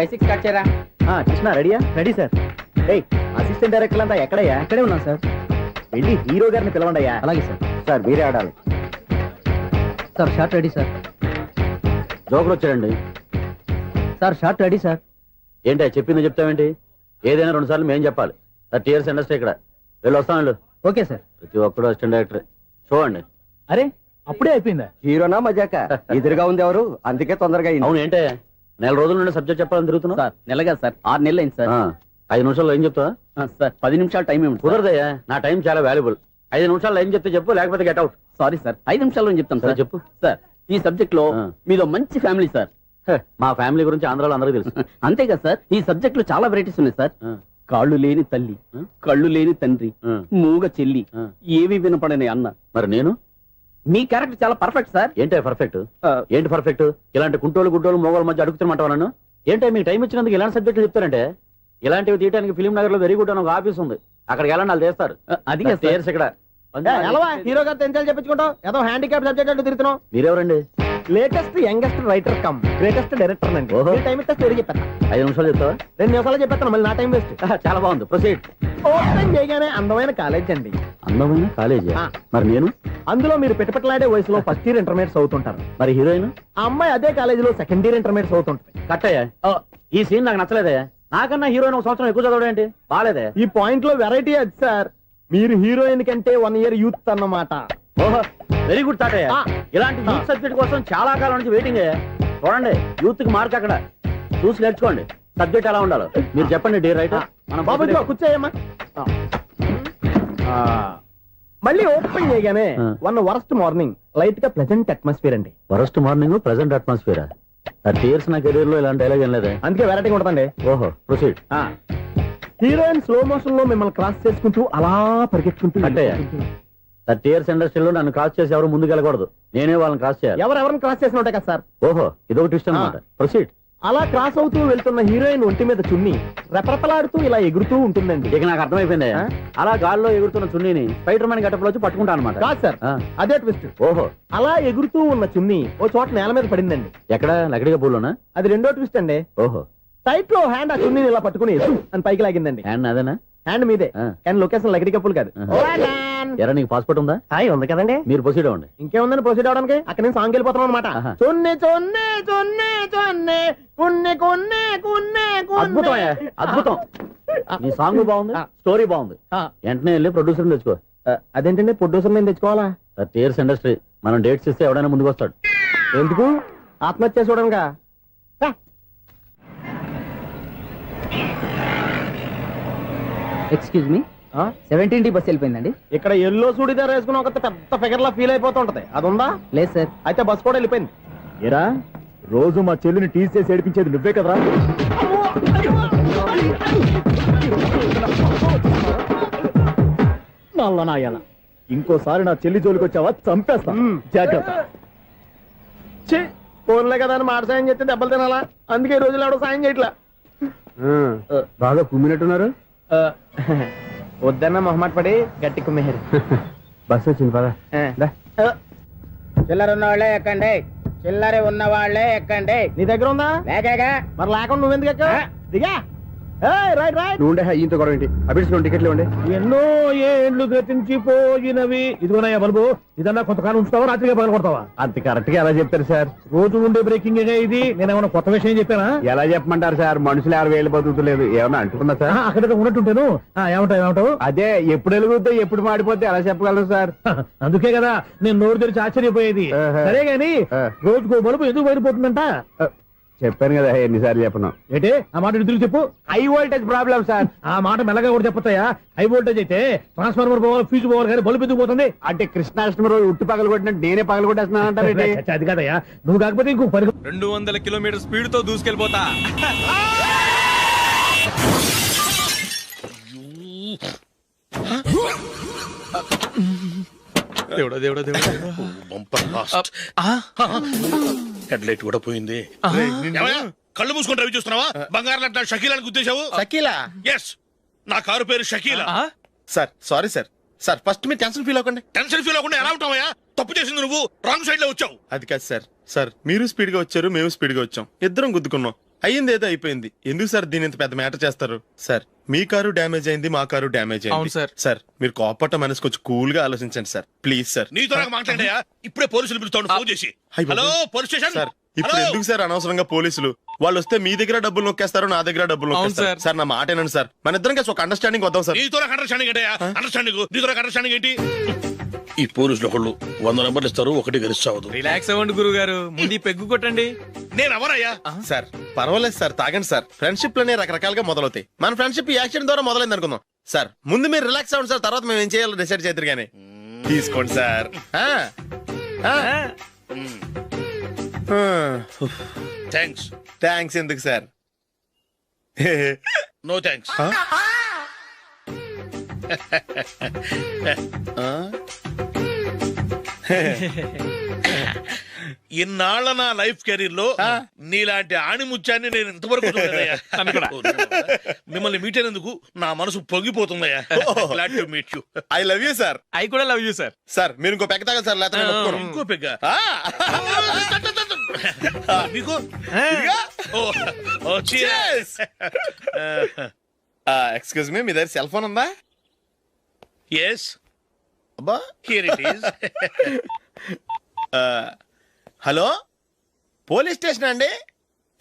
5-6 స్టార్ట్ చేయరా. కృష్ణ రెడీయా? Ready sir. అసిస్టెంట్ డైరెక్టర్ అంతా ఎక్కడయ్యా? ఇక్కడే ఉన్నాం సార్. వెళ్ళి హీరో గారిని పిలవండి అయ్యా. అలాగే సార్. సార్ మీరే ఆడాలి sir. Short ready sir. Joker వచ్చాడండి సార్. Short ready sir. ఏంటి చెప్పింది చెప్తావేంటి? ఏదైనా 2 సార్లు మేం చెప్పాలి. 30 years ఇండస్ట్రీ ఇక్కడ. వెళ్ళి వస్తాను. Okay sir. ప్రతి ఒక్కడు అసిస్టెంట్ డైరెక్టర్. చూడండి. అరే అప్పుడే అయిపోయిందా? హీరోనా మజాక? ఎదురుగా ఉంది ఎవరు, అందుకే తొందరగా అయింది. అవును, ఏంటే 4 రోజుల నుండి సబ్జెక్ట్ చెప్పాలని తిరుగుతున్నా? సార్ నెలగా సార్, 6 నెలలు అయింది సార్. 5 నిమిషాల్లో ఏం చెప్తా సార్? 10 నిమిషాలు టైం ఏమి కుదరదయ్యా, నా టైం చాలా వాల్యుబుల్. 5 నిమిషాల్లో ఏం చెప్తే చెప్పు, లేకపోతే గెట్ అవుట్. సారీ సార్, 5 నిమిషాల్లో చెప్తాను సార్. చెప్పు సార్, ఈ సబ్జెక్ట్ లో మీదో మంచి ఫ్యామిలీ సార్. మా ఫ్యామిలీ గురించి ఆంధ్రాలో అందరికీ తెలుసు. అంతే కదా సార్, ఈ సబ్జెక్ట్ లో చాలా వెరైటీస్ ఉన్నాయి సార్. కాళ్ళు లేని తల్లి కళ్ళు లేని తండ్రి మూగ చెల్లి ఏవి వినపడని అన్న. మరి నేను మీ క్యారెక్టర్ చాలా పర్ఫెక్ట్ సార్. ఏంటి పర్ఫెక్ట్? ఏంటి పర్ఫెక్ట్? ఇలాంటి కుంటోలు గుడ్డోలు మోగోళ్ళ మధ్య అడుగుతున్నమాట నన్ను. ఏంటో మీకు టైం ఇచ్చినందుకు ఇలాంటి సబ్జెక్టులు చెప్తారంటే, ఇలాంటివి తీయడానికి ఫిలిం నగర్ లో వెరీ గుడ్ అని ఒక ఆఫీస్ ఉంది, అక్కడికి వెళ్ళండి వాళ్ళు చేస్తారు. అది ఇక్కడ హీరో గారితో ఎంత చెప్పించుకుంటావు? ఏదో హ్యాండిక్యాప్ సబ్జెక్ట్ అంటూ తిరుగుతున్నావు. మీరెవరండి? Latest youngest writer cum greatest director అండి. టైం ఇస్తే స్టోరీ చెప్పేస్తా. 5 నిమిషాలు చెప్తావా? 2 నిమిషాలు చెప్పేస్తాను, మళ్ళీ నా టైం వేస్ట్. చాలా బాగుంది, ప్రొసీడ్. ఓపెన్ చేయగానే అందమైన కాలేజ్ అండి. అందమైన కాలేజీ? మరి నేను అందులో మీరు పెట్టుపట్లాడే వయసులో ఫస్ట్ ఇయర్ ఇంటర్మీడియట్స్ అవుతుంటారు. మరి హీరోయిన్? ఆ అమ్మాయి అదే కాలేజీలో సెకండ్ ఇయర్ ఇంటర్మీడియట్స్ అవుతుంటది. కట్టయ్యా, ఈ సీన్ నాకు నచ్చలేదే. నాకన్నా హీరోయిన్ ఒక సంవత్సరం ఎక్కువ చదవడం ఏంటి? బాలేదే. ఈ పాయింట్ లో వెరైటీ అది సార్. మీరు హీరోయిన్ కంటే 1 year యూత్ అన్నమాట. ఓహో, వెరీ గుడ్ తాతయ్య. ఇలాంటి యూత్ సబ్జెక్ట్ కోసం చాలా కాలం నుంచి వెయిటింగ్. చూడండి, యూత్ కి మార్క్ అక్కడ చూసి నేర్చుకోండి. సబ్జెక్ట్ ఎలా ఉండాలో మీరు చెప్పండి డియర్ రైటర్. మనం బాబు కూర్చోయమ్మా. మళ్ళీ ఓపెన్ చేయగానే వరస్ట్ మార్నింగ్ లైట్ గా ప్లెజెంట్ అట్మాస్ఫియర్ అండి. Worst morning present atmosphere. 30 years నా కెరీర్ లో ఇలాంటి డైలాగ్ ఏం లేదే. అందుకే వెరైటీ ఉంటుందండి. ఓహో, ప్రొసీడ్. హీరోయిన్ స్లో మోషన్ లో మిమ్మల్ని క్రాస్ చేసుకుంటూ అలా పరిగెత్తుకుంటూ 30 years ఇండస్ట్రీలో నన్ను క్రాస్ చేసి ఎవరు ముందుకు వెళ్ళకూడదు, నేనే వాళ్ళని క్రాస్ చేయాలి. ఎవరెవరిని క్రాస్ చేసిన ఉంటాయి కదా సార్. ఓహో, ఇదొక ట్విస్ట్ అన్నమాట. ప్రొసీడ్. అలా క్రాస్ అవుతూ వెళ్తున్న హీరోయిన్ ఒంటి మీద చున్ని రెపరెపలాడుతూ ఇలా ఎగురుతూ ఉంటుందండి. ఇక నాకు అర్థమైపోయింది. అలా గాల్లో ఎగురుతున్న చున్నీని స్పైడర్ మ్యాన్ గట్టపులో వచ్చి పట్టుకుంటా అనమాట. కాదు సార్, అదే ట్విస్ట్. ఓహో, అలా ఎగురుతూ ఉన్న చున్ని ఓ చోట నేల మీద పడిందండి. ఎక్కడ? లకడిగా పూలోనా? అది రెండో ట్విస్ట్ అండి. ఓహో, టైట్ లో హ్యాండ్ ఆ చున్నీని ఇలా పట్టుకుని అని పైకి లాగిందండి. హ్యాండ్ అదేనా? హ్యాండ్ మీదే, కానీ లొకేషన్ లకడి కప్పులు కాదు. ఎరా, నీకు పాస్పోర్ట్ ఉందా? హాయ్, ఉంది కదండి. మీరు ప్రొసీడ్ అవ్వండి. ఇంకేముందని ప్రొసీడ్ అవడానికి? అక్కడ నేను సాంగ్ వెళ్ళిపోతాను అనమాట. చొన్నే చొన్నే చొన్నే చొన్నే కున్నే కున్నే కున్నే. అద్భుతం, అద్భుతం. నీ సాంగ్ బాగుంది, స్టోరీ బాగుంది. వెంటనే వెళ్ళి ప్రొడ్యూసర్ తెచ్చుకో. అదేంటండి ప్రొడ్యూసర్ నేను తెచ్చుకోవాలా? 30 years ఇండస్ట్రీ, మనం డేట్స్ ఇస్తే ఎవడైనా ముందుకు వస్తాడు. ఎందుకు? ఆత్మహత్య చూడంగా. ఎక్స్క్యూజ్ మీ, 17D బస్ వెళ్ళిపోయిందండి. ఇక్కడ ఎల్లో చూడిదార్ వేసుకుని ఒక పెద్ద ఫిగర్ లా ఫీల్ అయిపోతుంటది, అది ఉందా? లేదు సార్. అయితే బస్ కూడా వెళ్ళిపోయింది. ఏరా, రోజు మా చెల్లిని టీచ్ చేసి ఏడిపించేది నువ్వే కదరా? నల్ల నాయాల, ఇంకోసారి నా చెల్లి జోలికి వచ్చావా చంపేస్తా, జాగ్రత్త. ఫోన్లే కదా అని మాట సాయం చేస్తే దెబ్బలు తినాలా? అందుకే ఈ రోజులు ఎవడో సాయం చేయట్లా. బాగా కుమ్మినట్టున్నారు. వద్దన్న మొహమాట పడి గట్టి కుమ్మేరు. బస్ వచ్చింది పదా. చిల్లర ఉన్న వాళ్ళే ఎక్కండి, చిల్లర ఉన్న వాళ్ళే ఎక్కండి. నీ దగ్గర ఉందా? లేకగా. మరి లేకుండా నువ్వెందుకు ఎక్క? దిగా. Right right. నువ్వు ఈయంతో గొడవ ఏంటి? అభిడ్స్ టికెట్లు ఇవ్వండి. ఎన్నో ఏండ్లు గతించిపోయినవి. ఇదిగోనయ్యా బల్బు, ఇదన్నా కొంతకాలం ఉంచుతావా, రాత్రిగా పగల కొడతావా? అంత కరెక్ట్ గా ఎలా చెప్తారు సార్? రోజు ఉండే బ్రేకింగ్ ఇది. నేనేమన్నా కొత్త విషయం చెప్పానా? ఎలా చెప్పమంటారు సార్? మనుషులు 60 వేలు బతుకుతలేదు, ఏమన్నా అంటున్నా సార్? అక్కడ ఉన్నట్టుంటాను. ఏమంటావు? అదే ఎప్పుడు వెలుగుతే ఎప్పుడు మాడిపోతే ఎలా చెప్పగలరు సార్? అందుకే కదా నేను నోరు తెరిచి ఆశ్చర్యపోయేది. సరే గాని రోజుకో బలుపు ఎందుకు బయటపోతుందంట? చెప్పాను కదా ఎన్నిసార్లు చెప్పను. ఏంటే ఆ మాట ఎదురు చెప్పు. High voltage problem sir. ఆ మాట మెల్లగా కూడా చెప్పొస్తాయా? హై వోల్టేజ్ అయితే ట్రాన్స్ఫార్మర్ పోవాలి, ఫ్యూజ్ పోవాలి, కానీ బల్బు ఎందుకు పోతుంది? అంటే కృష్ణాష్టమి రోజు ఉట్టు పగలు కొట్టినట్టు నేనే పగలు కొట్టేస్తున్నానంటారు. అది కాదయ్యా, నువ్వు కాకపోతే ఇంకో 200 కిలోమీటర్ స్పీడ్ తో దూసుకెళ్ళిపోతా. దేవుడా దేవుడా దేవుడా, బంపర్ లాస్ట్. హెడ్లైట్ కూడా పోయింది. కళ్ళు మూసుకుంటే రవి చూస్తున్నావా? బంగారం అట్లా షకీలాని గుర్తించావు. షకీలా? ఎస్, నా కారు పేరు Shakeela. Sir sorry sir. Sir first మీరు టెన్షన్ ఫీల్ అవ్వకండి. టెన్షన్ ఫీల్ అవ్వకుండా ఎలా ఉంటావయ్యా? తప్పు చేసింది నువ్వు, రాంగ్ సైడ్ లో వచ్చావు. అది కాదు సార్. సార్ మీరు స్పీడ్ గా వచ్చారు, మేము స్పీడ్ గా వచ్చాం, ఇద్దరం గుద్దుకున్నాం. అయ్యింది ఏదో అయిపోయింది. ఎందుకు సార్ దీని ఇంత పెద్ద మ్యాటర్ చేస్తారు? సార్ మీ కారు డ్యామేజ్ అయింది, మా కారు డ్యామేజ్ అయింది. సార్ మీరు కోపట్ట మనసు కొంచెం కూల్ గా ఆలోచించండి సార్, ప్లీజ్ సార్. నీతో మాట్లాడయా? ఇప్పుడే పోలీసులు పిలుస్తాను, ఫోన్ చేసి. Hello police station. సార్ ఇప్పుడు ఎందుకు సార్ అనవసరంగా పోలీసులు? వాళ్ళు వస్తే మీ దగ్గర డబ్బులు నొక్కేస్తారు, నా దగ్గర డబ్బులు నొక్కేస్తారు. సార్ నా మాట ఏనండి సార్, మన ఇద్దరం కలిసి ఒక అండర్స్టాండింగ్ వద్దాం సార్. నీతో అండర్స్టాండింగ్ ఏంటయ్యా? అండర్స్టాండింగ్ ఏంటి? ఈ పోలీసులు ఒకళ్ళు 100 నెంబర్లు ఇస్తారు, ఒకటి గెలిచావదు. రిలాక్స్ అవ్వండి గురువు గారు, ముందు పెగ్గు కొట్టండి. నేను ఎవరయ్యా? సార్ పర్వాలేదు సార్, తాగండి సార్. ఫ్రెండ్షిప్ లోనే రకరకాలుగా మొదలవుతాయి. మన ఫ్రెండ్షిప్ యాక్సిడెంట్ ద్వారా మొదలైంది అనుకుందాం. సార్ ముందు మీరు రిలాక్స్ అవ్వండి సార్, తర్వాత మేము ఏం చేయాలో డిసైడ్ చేద్దరు గానీ. తీసుకోండి సార్. థ్యాంక్స్. థ్యాంక్స్ ఎందుకు సార్? No thanks. ఇన్నాళ్ళ నా లైఫ్ కెరీర్ లో నీలాంటి ఆణిముత్యాన్ని నేను ఇంతవరకు చూడలేదయ్యా. మిమ్మల్ని మీట్ అయినందుకు నా మనసు పొంగిపోతుందయ్యా. Glad to meet you. I love you sir. I కూడా లవ్ యూ సార్. సార్ మీరు ఇంకో పెక్క తాగండి సార్, లేకపోతే నేను ఒప్పుకోను. ఇంకో పెగ్గ మీకు ఎక్స్క్యూజ్ మీ, మీ దగ్గర సెల్ ఫోన్ ఉందా? ఎస్, అబ్బా, here it is. Hello, police station అండి.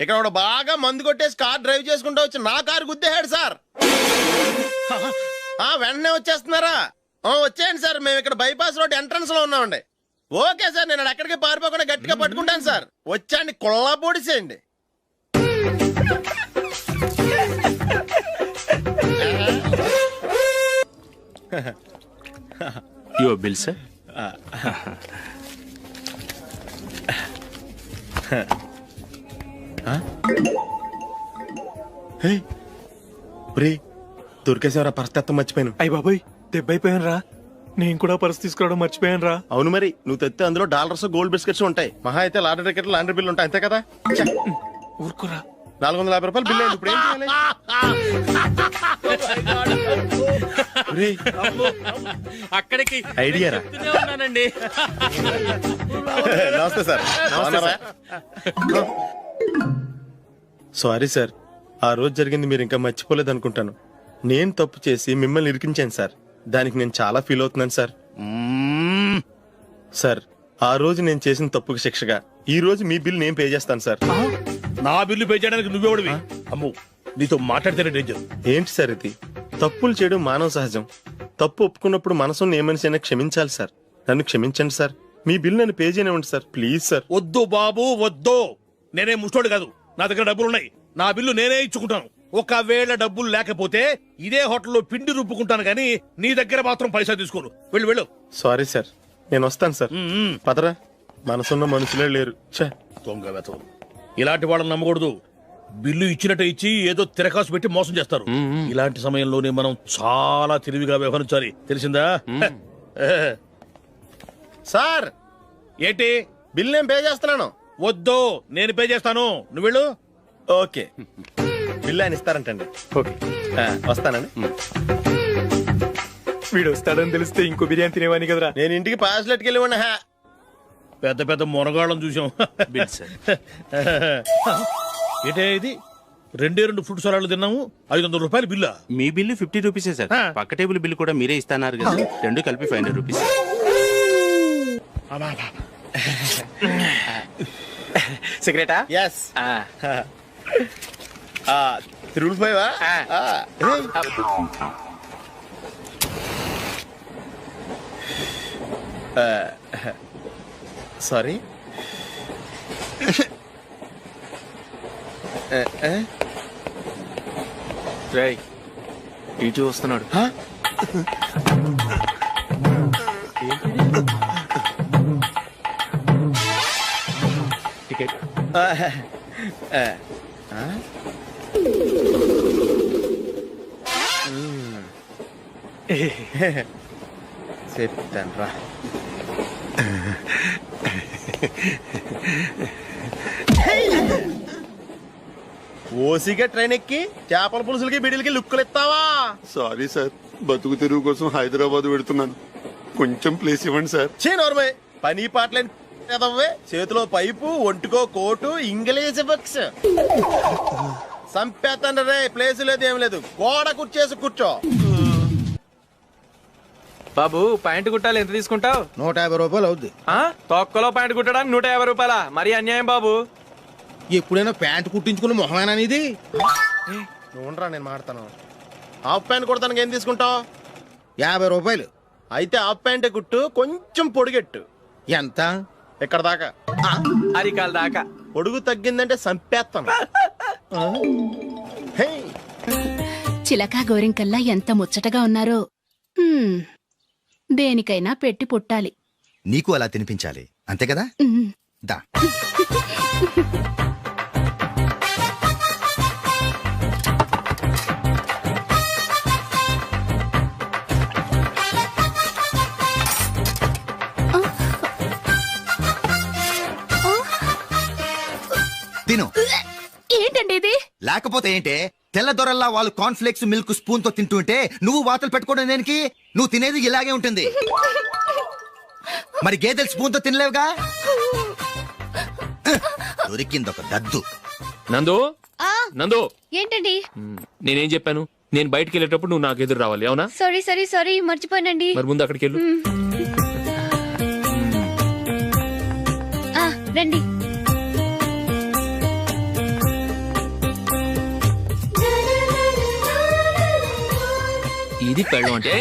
ఇక్కడ ఒకడు బాగా మందు కొట్టేసి కార్ డ్రైవ్ చేసుకుంటూ వచ్చి నా కారు గుద్దేశాడు సార్. వెంటనే వచ్చేస్తున్నారా? వచ్చేయండి సార్, మేము ఇక్కడ బైపాస్ రోడ్ ఎంట్రన్స్ లో ఉన్నామండి. ఓకే సార్, నేను ఎక్కడికి పారిపోకుండా గట్టిగా పట్టుకుంటాను సార్. వచ్చాండి, కుళ్ళ పొడిసేయండి. Your bill sir. దొరికేసేవరా, పరిస్థితి మర్చిపోయాను. అయ్య బాబాయ్, దెబ్బైపోయాను రా. నేను కూడా పర్స్ తీసుకురావడం మర్చిపోయాను రా. అవును మరి, నువ్వు తెస్తే అందులో డాలర్స్ గోల్డ్ బిస్కెట్స్ ఉంటాయి. మహా అయితే లాటరీ టికెట్ లాండ్రీ బిల్లు ఉంటాయి, అంతే కదా. ఊరుకురా. 450 రూపాయలు బిల్లు అయింది. ఇప్పుడు ఏం చేయాలి? ఒరేయ్, అక్కడికి ఐడియా రా. ఉన్నానండి. నమస్తే సార్. సారీ సార్, ఆ రోజు జరిగింది మీరు ఇంకా మర్చిపోలేదు అనుకుంటాను. నేను తప్పు చేసి మిమ్మల్ని ఇరికించాను సార్. దానికి నేను చాలా ఫీల్ అవుతున్నాను సార్. సార్, ఆ రోజు నేను చేసిన తప్పుకి శిక్షగా ఈ రోజు మీ బిల్ నేను పే చేస్తాను సార్. నా బిల్లు పే చేయడానికి నువ్వెవడివి? అమ్మో, నీతో మాట్లాడితేనే డేంజర్. ఏంటి సార్ ఇది? తప్పులు చేయడం మానవ సహజం. తప్పు ఒప్పుకున్నప్పుడు మనసుని ఏ మనిషి అయినా క్షమించాలి సార్. నన్ను క్షమించండి సార్. మీ బిల్ నన్ను పే చేయనివ్వండి సార్, ప్లీజ్ సార్. వద్దు బాబు, వద్దు. నేనే ముష్టోడు కాదు, నా దగ్గర డబ్బులున్నాయి. నా బిల్లు నేనే ఇచ్చుకుంటాను. ఒకవేళ డబ్బులు లేకపోతే ఇదే హోటల్లో పిండి రుబ్బుకుంటాను, కానీ నీ దగ్గర మాత్రం పైసా తీసుకోను. వెళ్ళు వెళ్ళు. సారీ సార్, నేను వస్తాను సార్. పదరా, మనసున్న మనుషులే లేరు. దొంగ వెతవు. ఇలాంటి వాళ్ళని నమ్మకూడదు. బిల్లు ఇచ్చినట్టు ఇచ్చి ఏదో తిరకాసు పెట్టి మోసం చేస్తారు. ఇలాంటి సమయంలోనే మనం చాలా తెలివిగా వ్యవహరించాలి, తెలిసిందా? సార్, ఏంటి? బిల్ నేను పే చేస్తున్నాను. వద్దు, నేను పే చేస్తాను, నువ్వు వెళ్ళు. ఓకే, బిల్ ఆయన ఇస్తారంటండి. ఓకే, వస్తానండి. వీడు వస్తాడని తెలిస్తే ఇంకో బిర్యానీ తినేవాని కదరా. నేను ఇంటికి పాస్లెట్కి వెళ్ళి ఉన్నా. పెద్ద పెద్ద మునగాళ్ళం చూసాం. Bill sir. ఏంటే ఇది? 2 ఫ్రూట్ సలాడ్లు తిన్నాము, 500 రూపాయలు బిల్లా? మీ బిల్లు 50 రూపీసే సార్. పక్క టేబుల్ బిల్లు కూడా మీరే ఇస్తాన్నారు కదా, రెండు కలిపి 500 రూపీస్. సిగరెటా? ఎస్. 3 సారీ. రేయ్, ఇటు వస్తున్నాడు. టికెట్. చెప్తాను రా. ఓసిగా ట్రైన్ ఎక్కి చేపల పులుసులకి బిడిలకి లుక్కులు ఇస్తావా? సారీ సార్, బతుకు తెరువు కోసం హైదరాబాద్ పెడుతున్నాను. కొంచెం ప్లేస్ ఇవ్వండి సార్. నోర్మే, పని పాటలేని కదవ్వే. చేతిలో పైపు, ఒంటికో కోటు, ఇంగ్లీష్ బుక్స్. సంపేతండ్రి రే, ప్లేస్ లేదు ఏం లేదు. గోడ కుర్చేసి కూర్చో. బాబు, ప్యాంట్ కుట్టాలి, ఎంత తీసుకుంటావు? 150 రూపాయలు అవుద్ది. తొక్కలో ప్యాంట్ కుట్టడానికి 150 రూపాయల? మరి అన్యాయం బాబు. ఎప్పుడైనా ప్యాంట్ కుట్టించుకున్న మొహమేనా ఇది? నువ్వురా, నేను మాడతాను. హాఫ్ ప్యాంట్ కుడతానికి ఏం తీసుకుంటావు? 50 రూపాయలు. అయితే హాఫ్ ప్యాంటే కుట్టు, కొంచెం పొడిగెట్టు. ఎంత? ఎక్కడ దాకా? అరికాల దాకా. పొడుగు తగ్గిందంటే సంపేస్తాను. చిలకా గోరింకల్లా ఎంత ముచ్చటగా ఉన్నారో. దేనికైనా పెట్టి పుట్టాలి. నీకు అలా తినిపించాలి, అంతే కదా? దా. ఏంటండి ఇది? లేకపోతే ఏంటే తెల్ల దొరల్లా వాళ్ళు కార్న్ఫ్లేక్స్ మిల్క్ స్పూన్ తో తింటుంటే నువ్వు వాతలు పెట్టుకోవడం దేనికి? నువ్వు తినేది ఇలాగే ఉంటుంది. మరి గేదెలు స్పూన్ తో తినలేవుగా. దొరికింది ఒక దద్దు. నందు నందు ఏంటండి? నేనేం చెప్పాను? నేను బయటికి వెళ్ళేటప్పుడు నువ్వు నాకు ఎదురు రావాలి, అవునా? సారీ మర్చిపోయానండి. మరి ముందు అక్కడికి వెళ్ళు. రండి. ఇది పెళ్ళం అంటే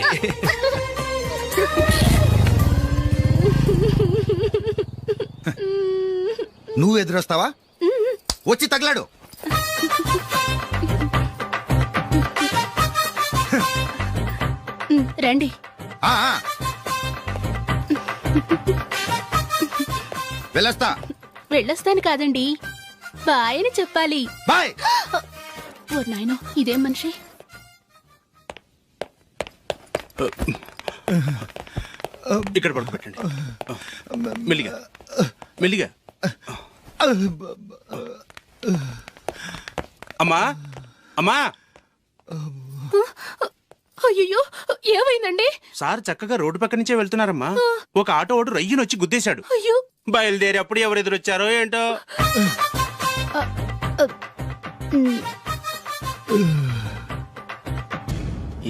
నువ్వు ఎదురొస్తావా? వచ్చి తగలాడు. రండి. ఆ, ఆ. వెళ్ళొస్తా. వెళ్ళొస్తాను కాదండి, బాయ్ అని చెప్పాలి. బాయ్. ఓ నాయనో, ఇదేం మనిషి? ఇక్కడ పడుకోబెట్టండి. మెల్లిగా మెల్లిగా. అమ్మా అమ్మా. అయ్యో, ఏమైందండి? సార్ చక్కగా రోడ్డు పక్క నుంచే వెళ్తున్నారమ్మా. ఒక ఆటో ఓడు రయ్యను వచ్చి గుద్దేశాడు. అయ్యో. బయలుదేరి అప్పుడు ఎవరు ఎదురొచ్చారో ఏంటో.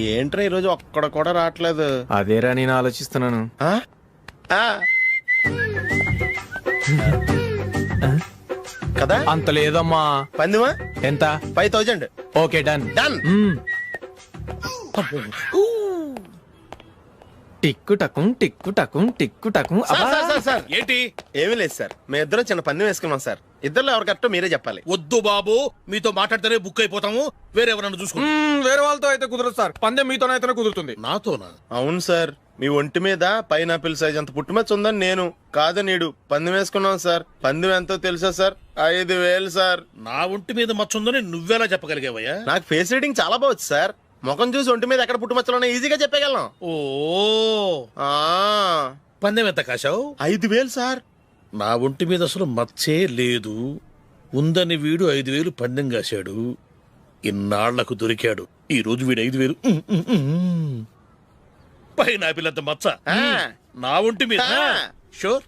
ఏంట్రా ఈరోజు ఒక్కడ కూడా రావట్లేదు? అదేరా నేను ఆలోచిస్తున్నాను. కదా అంత లేదమ్మా. పందిమా ఎంత? 5000. Okay, done. డన్. టిక్కు టకుం టిక్కు టకుం టిక్కు టకుం. సార్ ఏంటి? ఏమీ లేదు సార్, మేము ఇద్దరం చిన్న పందెం వేసుకున్నాం సార్. ఇద్దరు ఎవరు కరెక్టో మీరే చెప్పాలి. వద్దు బాబు, మీతో మాట్లాడితేనే బుక్ అయిపోతాము. వేరే ఎవరన్నా చూసుకుంటాం. వేరే వాళ్ళతో అయితే కుదరదు సార్, పందెం మీతోనైతేనే కుదురుతుంది. నాతోనా? అవును సార్, మీ ఒంటి మీద పైనాపిల్ సైజ్ అంత పుట్టుమచ్చ ఉందని నేను కాదు నీడు పందెం వేసుకున్నాం సార్. పందెం ఎంతో తెలుసా సార్? 5000 సార్. నా ఒంటి మీద మచ్చ ఉందని నువ్వెలా చెప్పగలిగావయ్యా? నాకు ఫేస్ రీడింగ్ చాలా బాగుంది సార్. ముఖం చూసి ఒంటి మీద ఎక్కడ పుట్టుమచ్చలో ఈజీగా చెప్పగలం. ఓ, పందెం ఎంత కాశావు? 5000 సార్. నా ఒంటి మీద అసలు మచ్చే లేదు. ఉందని వీడు 5000 పందెం కాశాడు. ఇన్నాళ్లకు దొరికాడు. ఈ రోజు వీడు 5000. పైన పిల్లంత మచ్చ నా ఒంటి మీద. షూర్?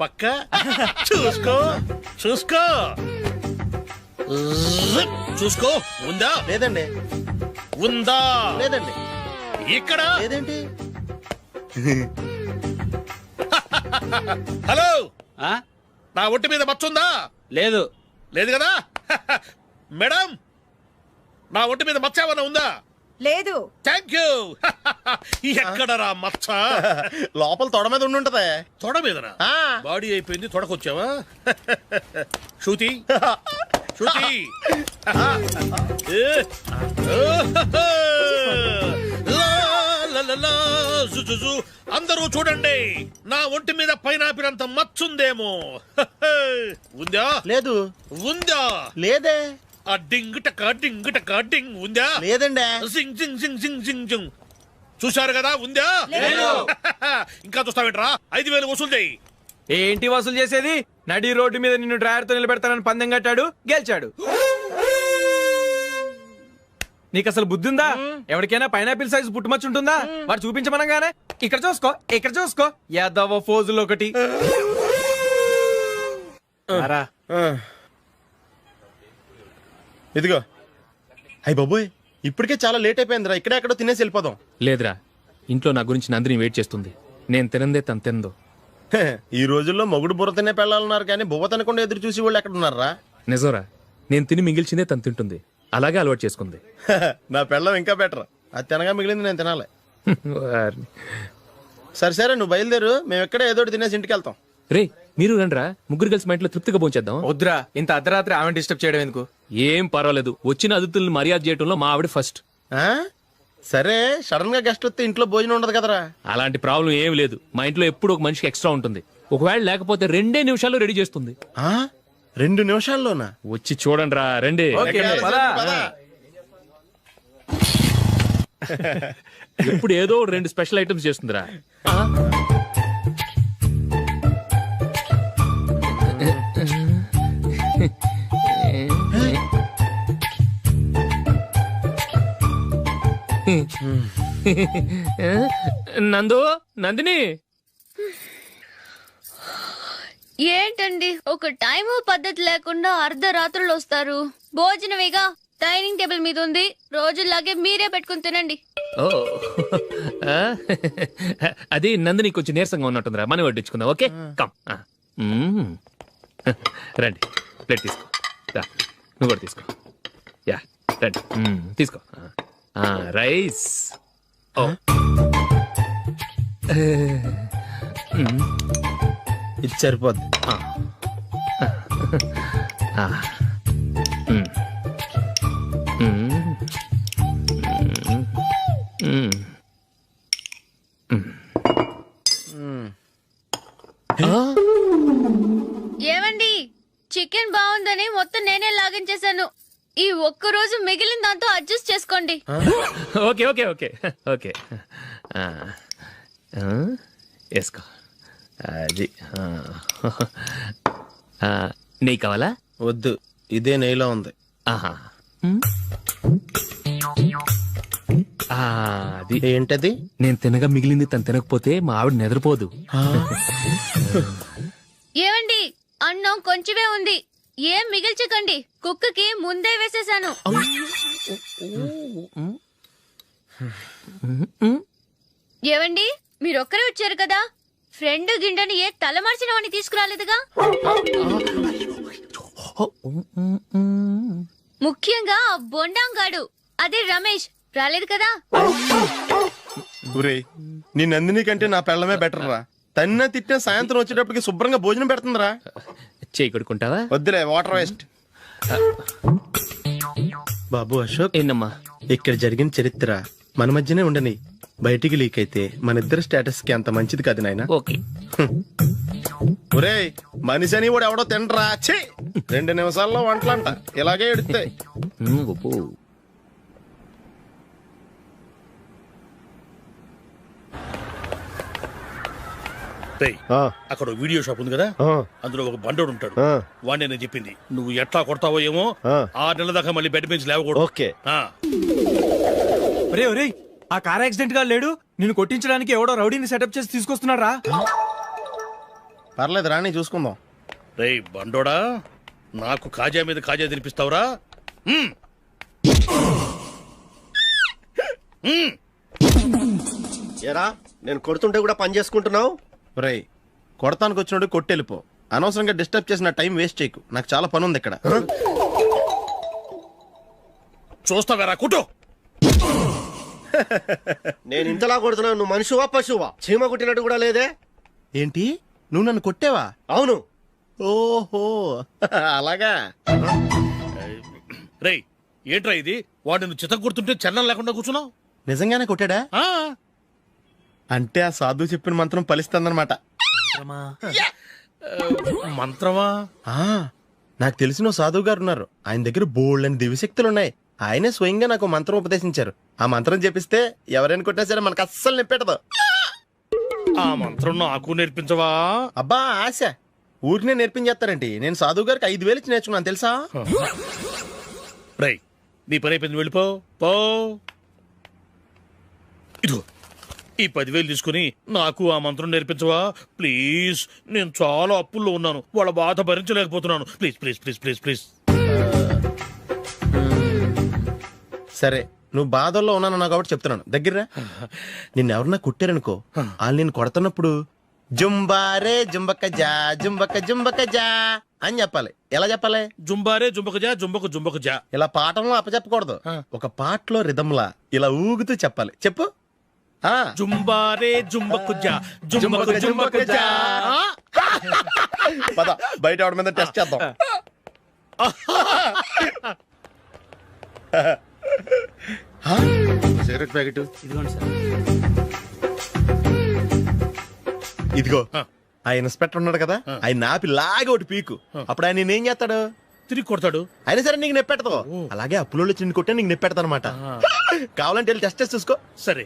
పక్క చూసుకో చూసుకో చూసుకో. ఉందా? లేదండి. ఉందా? లేదండి. ఇక్కడ లేదేంటి? హలో, నా ఒంటి మీద మచ్చ ఉందా? లేదు. లేదు కదా? మేడం, నా ఒంటి మీద మచ్చ ఏమన్నా ఉందా? లేదు. Thank you. ఎక్కడరా మచ్చ? లోపల తొడ మీద ఉండుంటదే. తొడ మీదనా? బాడీ అయిపోయింది, తొడకొచ్చావా? శృతి శృతి. అందరూ చూడండి, నా ఒంటి మీద పైనాపిల్ అంత మచ్చుందేమో. ఉందా? లేదు. ఉందా? లేదే. ఆ డింగ్ టక డింగ్ టక డింగ్ ఉందా? లేదండి. జింగ్ జింగ్ జింగ్ జింగ్ జింగ్ జింగ్. చూశారు కదా? ఉందా? ఇంకా చూస్తావేంట్రా? 5000 వసూలు చేయి. ఏంటి వసూలు చేసేది? నడి రోడ్డు మీద నిన్ను డ్రైవర్ తో నిలబెడతానని పందెం కట్టాడు, గెలిచాడు. నీకు అసలు బుద్ధి ఉందా? ఎవరికైనా పైనాపిల్ సైజ్ పుట్టుమచ్చు ఉంటుందా? వాడు చూపించమనగానే ఇక్కడ చూసుకో ఇక్కడ చూసుకో యాదవ ఫోజులు ఒకటి. ఇదిగో. అయ్య బాబోయ్, ఇప్పటికే చాలా లేట్ అయిపోయిందిరా. ఇక్కడే ఎక్కడో తినేసి వెళ్ళిపోదాం. లేదురా, ఇంట్లో నా గురించి నందిని వెయిట్ చేస్తుంది. నేను తినందే తను తిందో. ఈ రోజుల్లో మొగుడు బుర్ర తినే పెళ్ళాలన్నారు కానీ బువ్వ తినకుండా ఎదురు చూసి వాళ్ళు ఎక్కడ ఉన్నారా? నిజంరా, నేను తిని మిగిల్చిందే తను తింటుంది. అలాగే అలవాటు చేసుకుంది. నా పెళ్ళం ఇంకా బెటర్. అది తినగా మిగిలింది నేను తినాలి. సరే సరే, నువ్వు బయలుదేరు. మేము ఎక్కడే ఏదో ఒకటి తినేసి ఇంటికి వెళ్తాం. రే, మీరు రండిరా, ముగ్గురు కలిసి మా ఇంట్లో తృప్తిగా పోంచేద్దాం. వద్దురా, ఇంత అర్ధరాత్రి ఆమె డిస్టర్బ్ చేయడం ఎందుకు? ఏం పర్వాలేదు, వచ్చిన అతిథులను మర్యాద చేయడంలో మా ఆవిడ ఫస్ట్. సరే, సడన్ గా గెస్ట్ వస్తే ఇంట్లో భోజనం ఉండదు కదరా. అలాంటి ప్రాబ్లం ఏం లేదు. మా ఇంట్లో ఎప్పుడు ఒక మనిషికి ఎక్స్ట్రా ఉంటుంది. ఒకవేళ లేకపోతే 2 నిమిషాల్లో రెడీ చేస్తుంది. 2 నిమిషాల్లోనా? వచ్చి చూడండి రా, రండి. ఎప్పుడు ఏదో 2 స్పెషల్ ఐటమ్స్ చేస్తుందిరా. నందు, నందిని, ఏంటండి ఒక టైము పద్ధతి లేకుండా అర్ధరాత్రులు వస్తారు? భోజనమేగా డైనింగ్ టేబుల్ మీద ఉంది, రోజుల్లాగే మీరే పెట్టుకుని తినండి. ఓ అది నందిని కొంచెం నీరసంగా ఉన్నట్టుందిరా, మనం వడ్డించుకుందాం. Okay come. రండి, ప్లేట్ తీసుకో. రా, నువ్వు కూడా తీసుకో. యా రండి, తీసుకో. రైస్. ఓ ఇది సరిపోద్ది. ఏమండి, చికెన్ బాగుందని మొత్తం నేనే లాగించేశాను. ఈ ఒక్క రోజు మిగిలిన దాంతో అడ్జస్ట్ చేసుకోండి. ఓకే ఓకే ఓకే ఓకే వేసుకో. అది నెయ్యి కావాలా? వద్దు, ఇదే నెయ్యిలో ఉంది. ఆహా. అది ఏంటది? నేను తినగా మిగిలింది తను తినకపోతే మా ఆవిడ నిద్రపోదు. ఏమండి, అన్నం కొంచెమే ఉంది, ఏం మిగిల్చకండి. కుక్కకి ముందే వేసేసాను. ఏవండి, మీరొక్కరే వచ్చారు కదా, ఫ్రెండ్ గిండెని ఏ తలమార్చిన వాడిని తీసుకురాలేదుగా? ముఖ్యంగా ఆ బొండాంగాడు, అదే రమేష్, రాలేదు కదా? ఒరేయ్, నీ నందిని కంటే నా పెళ్ళమే బెటర్ రా. తన్న తిట్టిన సాయంత్రం వచ్చేటప్పటికి శుభ్రంగా భోజనం పెడుతుందిరా. చేయి కొడుకుంటావా? వద్దులే, వాటర్ వేస్ట్. బాబు అశోక్, ఏంటమ్మా ఇక్కడ జరిగిన చరిత్ర మన మధ్యనే ఉండని, బయటికి లీక్ అయితే మన ఇద్దరు స్టేటస్ కి అంత మంచిది కాదు నాయన. ఓకే. ఒరేయ్, మనిషి అని కూడా ఎవడో తినరా. ఛీ, 2 నిమిషాల్లో వంటలంట ఇలాగే ఎడుతాయి. అక్కడ వీడియో షాప్ ఉంది కదా, అందులో ఒక బండోడు ఉంటాడు. వాడిని నేను చెప్పింది, నువ్వు ఎట్లా కొడతావో ఏమో, 6 నెలల దాకా మళ్ళీ బెడ్ బెంచ్ లేవకూడదు. ఓకే. ఒరేయ్, ఆ కార్ యాక్సిడెంట్ గా లేడు, నిన్ను కొట్టించడానికి ఎవడో రౌడీని సెటప్ చేసి తీసుకొస్తున్నారా? పర్లేదు రాని, చూసుకుందాం. రేయ్ బండోడా, నాకు కాజా మీద కాజా తినిపిస్తావురా? ఎరా, నేను కొడుతుంటే కూడా పని చేసుకుంటున్నావు? రేయ్, కొడతానికి వచ్చినట్టు కొట్టెళ్ళిపో. అనవసరంగా డిస్టర్బ్ చేసిన టైం వేస్ట్ చేయకు, నాకు చాలా పని ఉంది ఇక్కడ. చూస్తావేరా కుట్టు. నేను ఇంతలా కొడుతున్నావు, నువ్వు మనిషివా పశువా? చీమ కుట్టినట్టు కూడా లేదే. ఏంటి, నువ్వు నన్ను కొట్టేవా? అవును. ఓహో అలాగా. రేయ్, ఏంట్రా ఇది? వాడు నువ్వు చిత్త గుర్తుంటే చలనం లేకుండా కూర్చున్నావు. నిజంగానే కొట్టాడా? అంటే ఆ సాధువు చెప్పిన మంత్రం ఫలిస్తుందన్నమాట. మంత్రమా? నాకు తెలిసిన సాధువు గారు ఉన్నారు, ఆయన దగ్గర బోల్డ్ అని దివ్యశక్తులు ఉన్నాయి. ఆయనే స్వయంగా నాకు మంత్రం ఉపదేశించారు. ఆ మంత్రం చెప్పిస్తే ఎవరైనా కొట్టినా సరే మనకు అస్సలు నిప్పెట్టదు. ఆ మంత్రం నాకు నేర్పించవా? అబ్బా ఆశ, ఊరినే నేర్పించేస్తారండి. నేను సాధువు గారికి 5,000 ఇచ్చి నేర్చుకున్నాను తెలుసా? రేయ్, నీ పని అయిపోయింది, వెళ్ళిపో పో. ఇదిగో ఈ 10,000 తీసుకుని నాకు ఆ మంత్రం నేర్పించవా ప్లీజ్? నేను చాలా అప్పుల్లో ఉన్నాను, వాళ్ళ బాధ భరించలేకపోతున్నాను. Please please please please please. సరే, నువ్వు బాధల్లో ఉన్నాను నాకు కాబట్టి చెప్తున్నాను, దగ్గర నిన్ను ఎవరన్నా కుట్టారనుకో, వాళ్ళు నేను కొడుతున్నప్పుడు జుంబారే జుంబక జా జుంబక జుంబక జా అని చెప్పాలి. ఎలా చెప్పాలి? జుంబారే జుంబక జా జుంబక జుంబక జా. ఇలా పాఠంలో అప్పచెప్పకూడదు, ఒక పాటలో రిధంలా ఇలా ఊగుతూ చెప్పాలి. చెప్పు. జుంబారే జుంబకు జా జుంబకు జుంబకు జా. పద బయట ఆవిడ మీద టెస్ట్ చేద్దాం. సిగరెట్ ప్యాకెట్ ఇదిగో. ఆ ఇన్స్పెక్టర్ ఉన్నాడు కదా, ఆయన ఆపి లాగా ఒకటి పీకు. అప్పుడు ఆయన నేనేం చేస్తాడు? తిరిగి కొడతాడు. అయినా సరే నీకు నెప్పెడతావు. అలాగే అప్పులో చిన్న కొట్టే నీకు నెప్పెడతా అనమాట. కావాలంటే వెళ్ళి టెస్ట్ చేసి చూసుకో. సరే.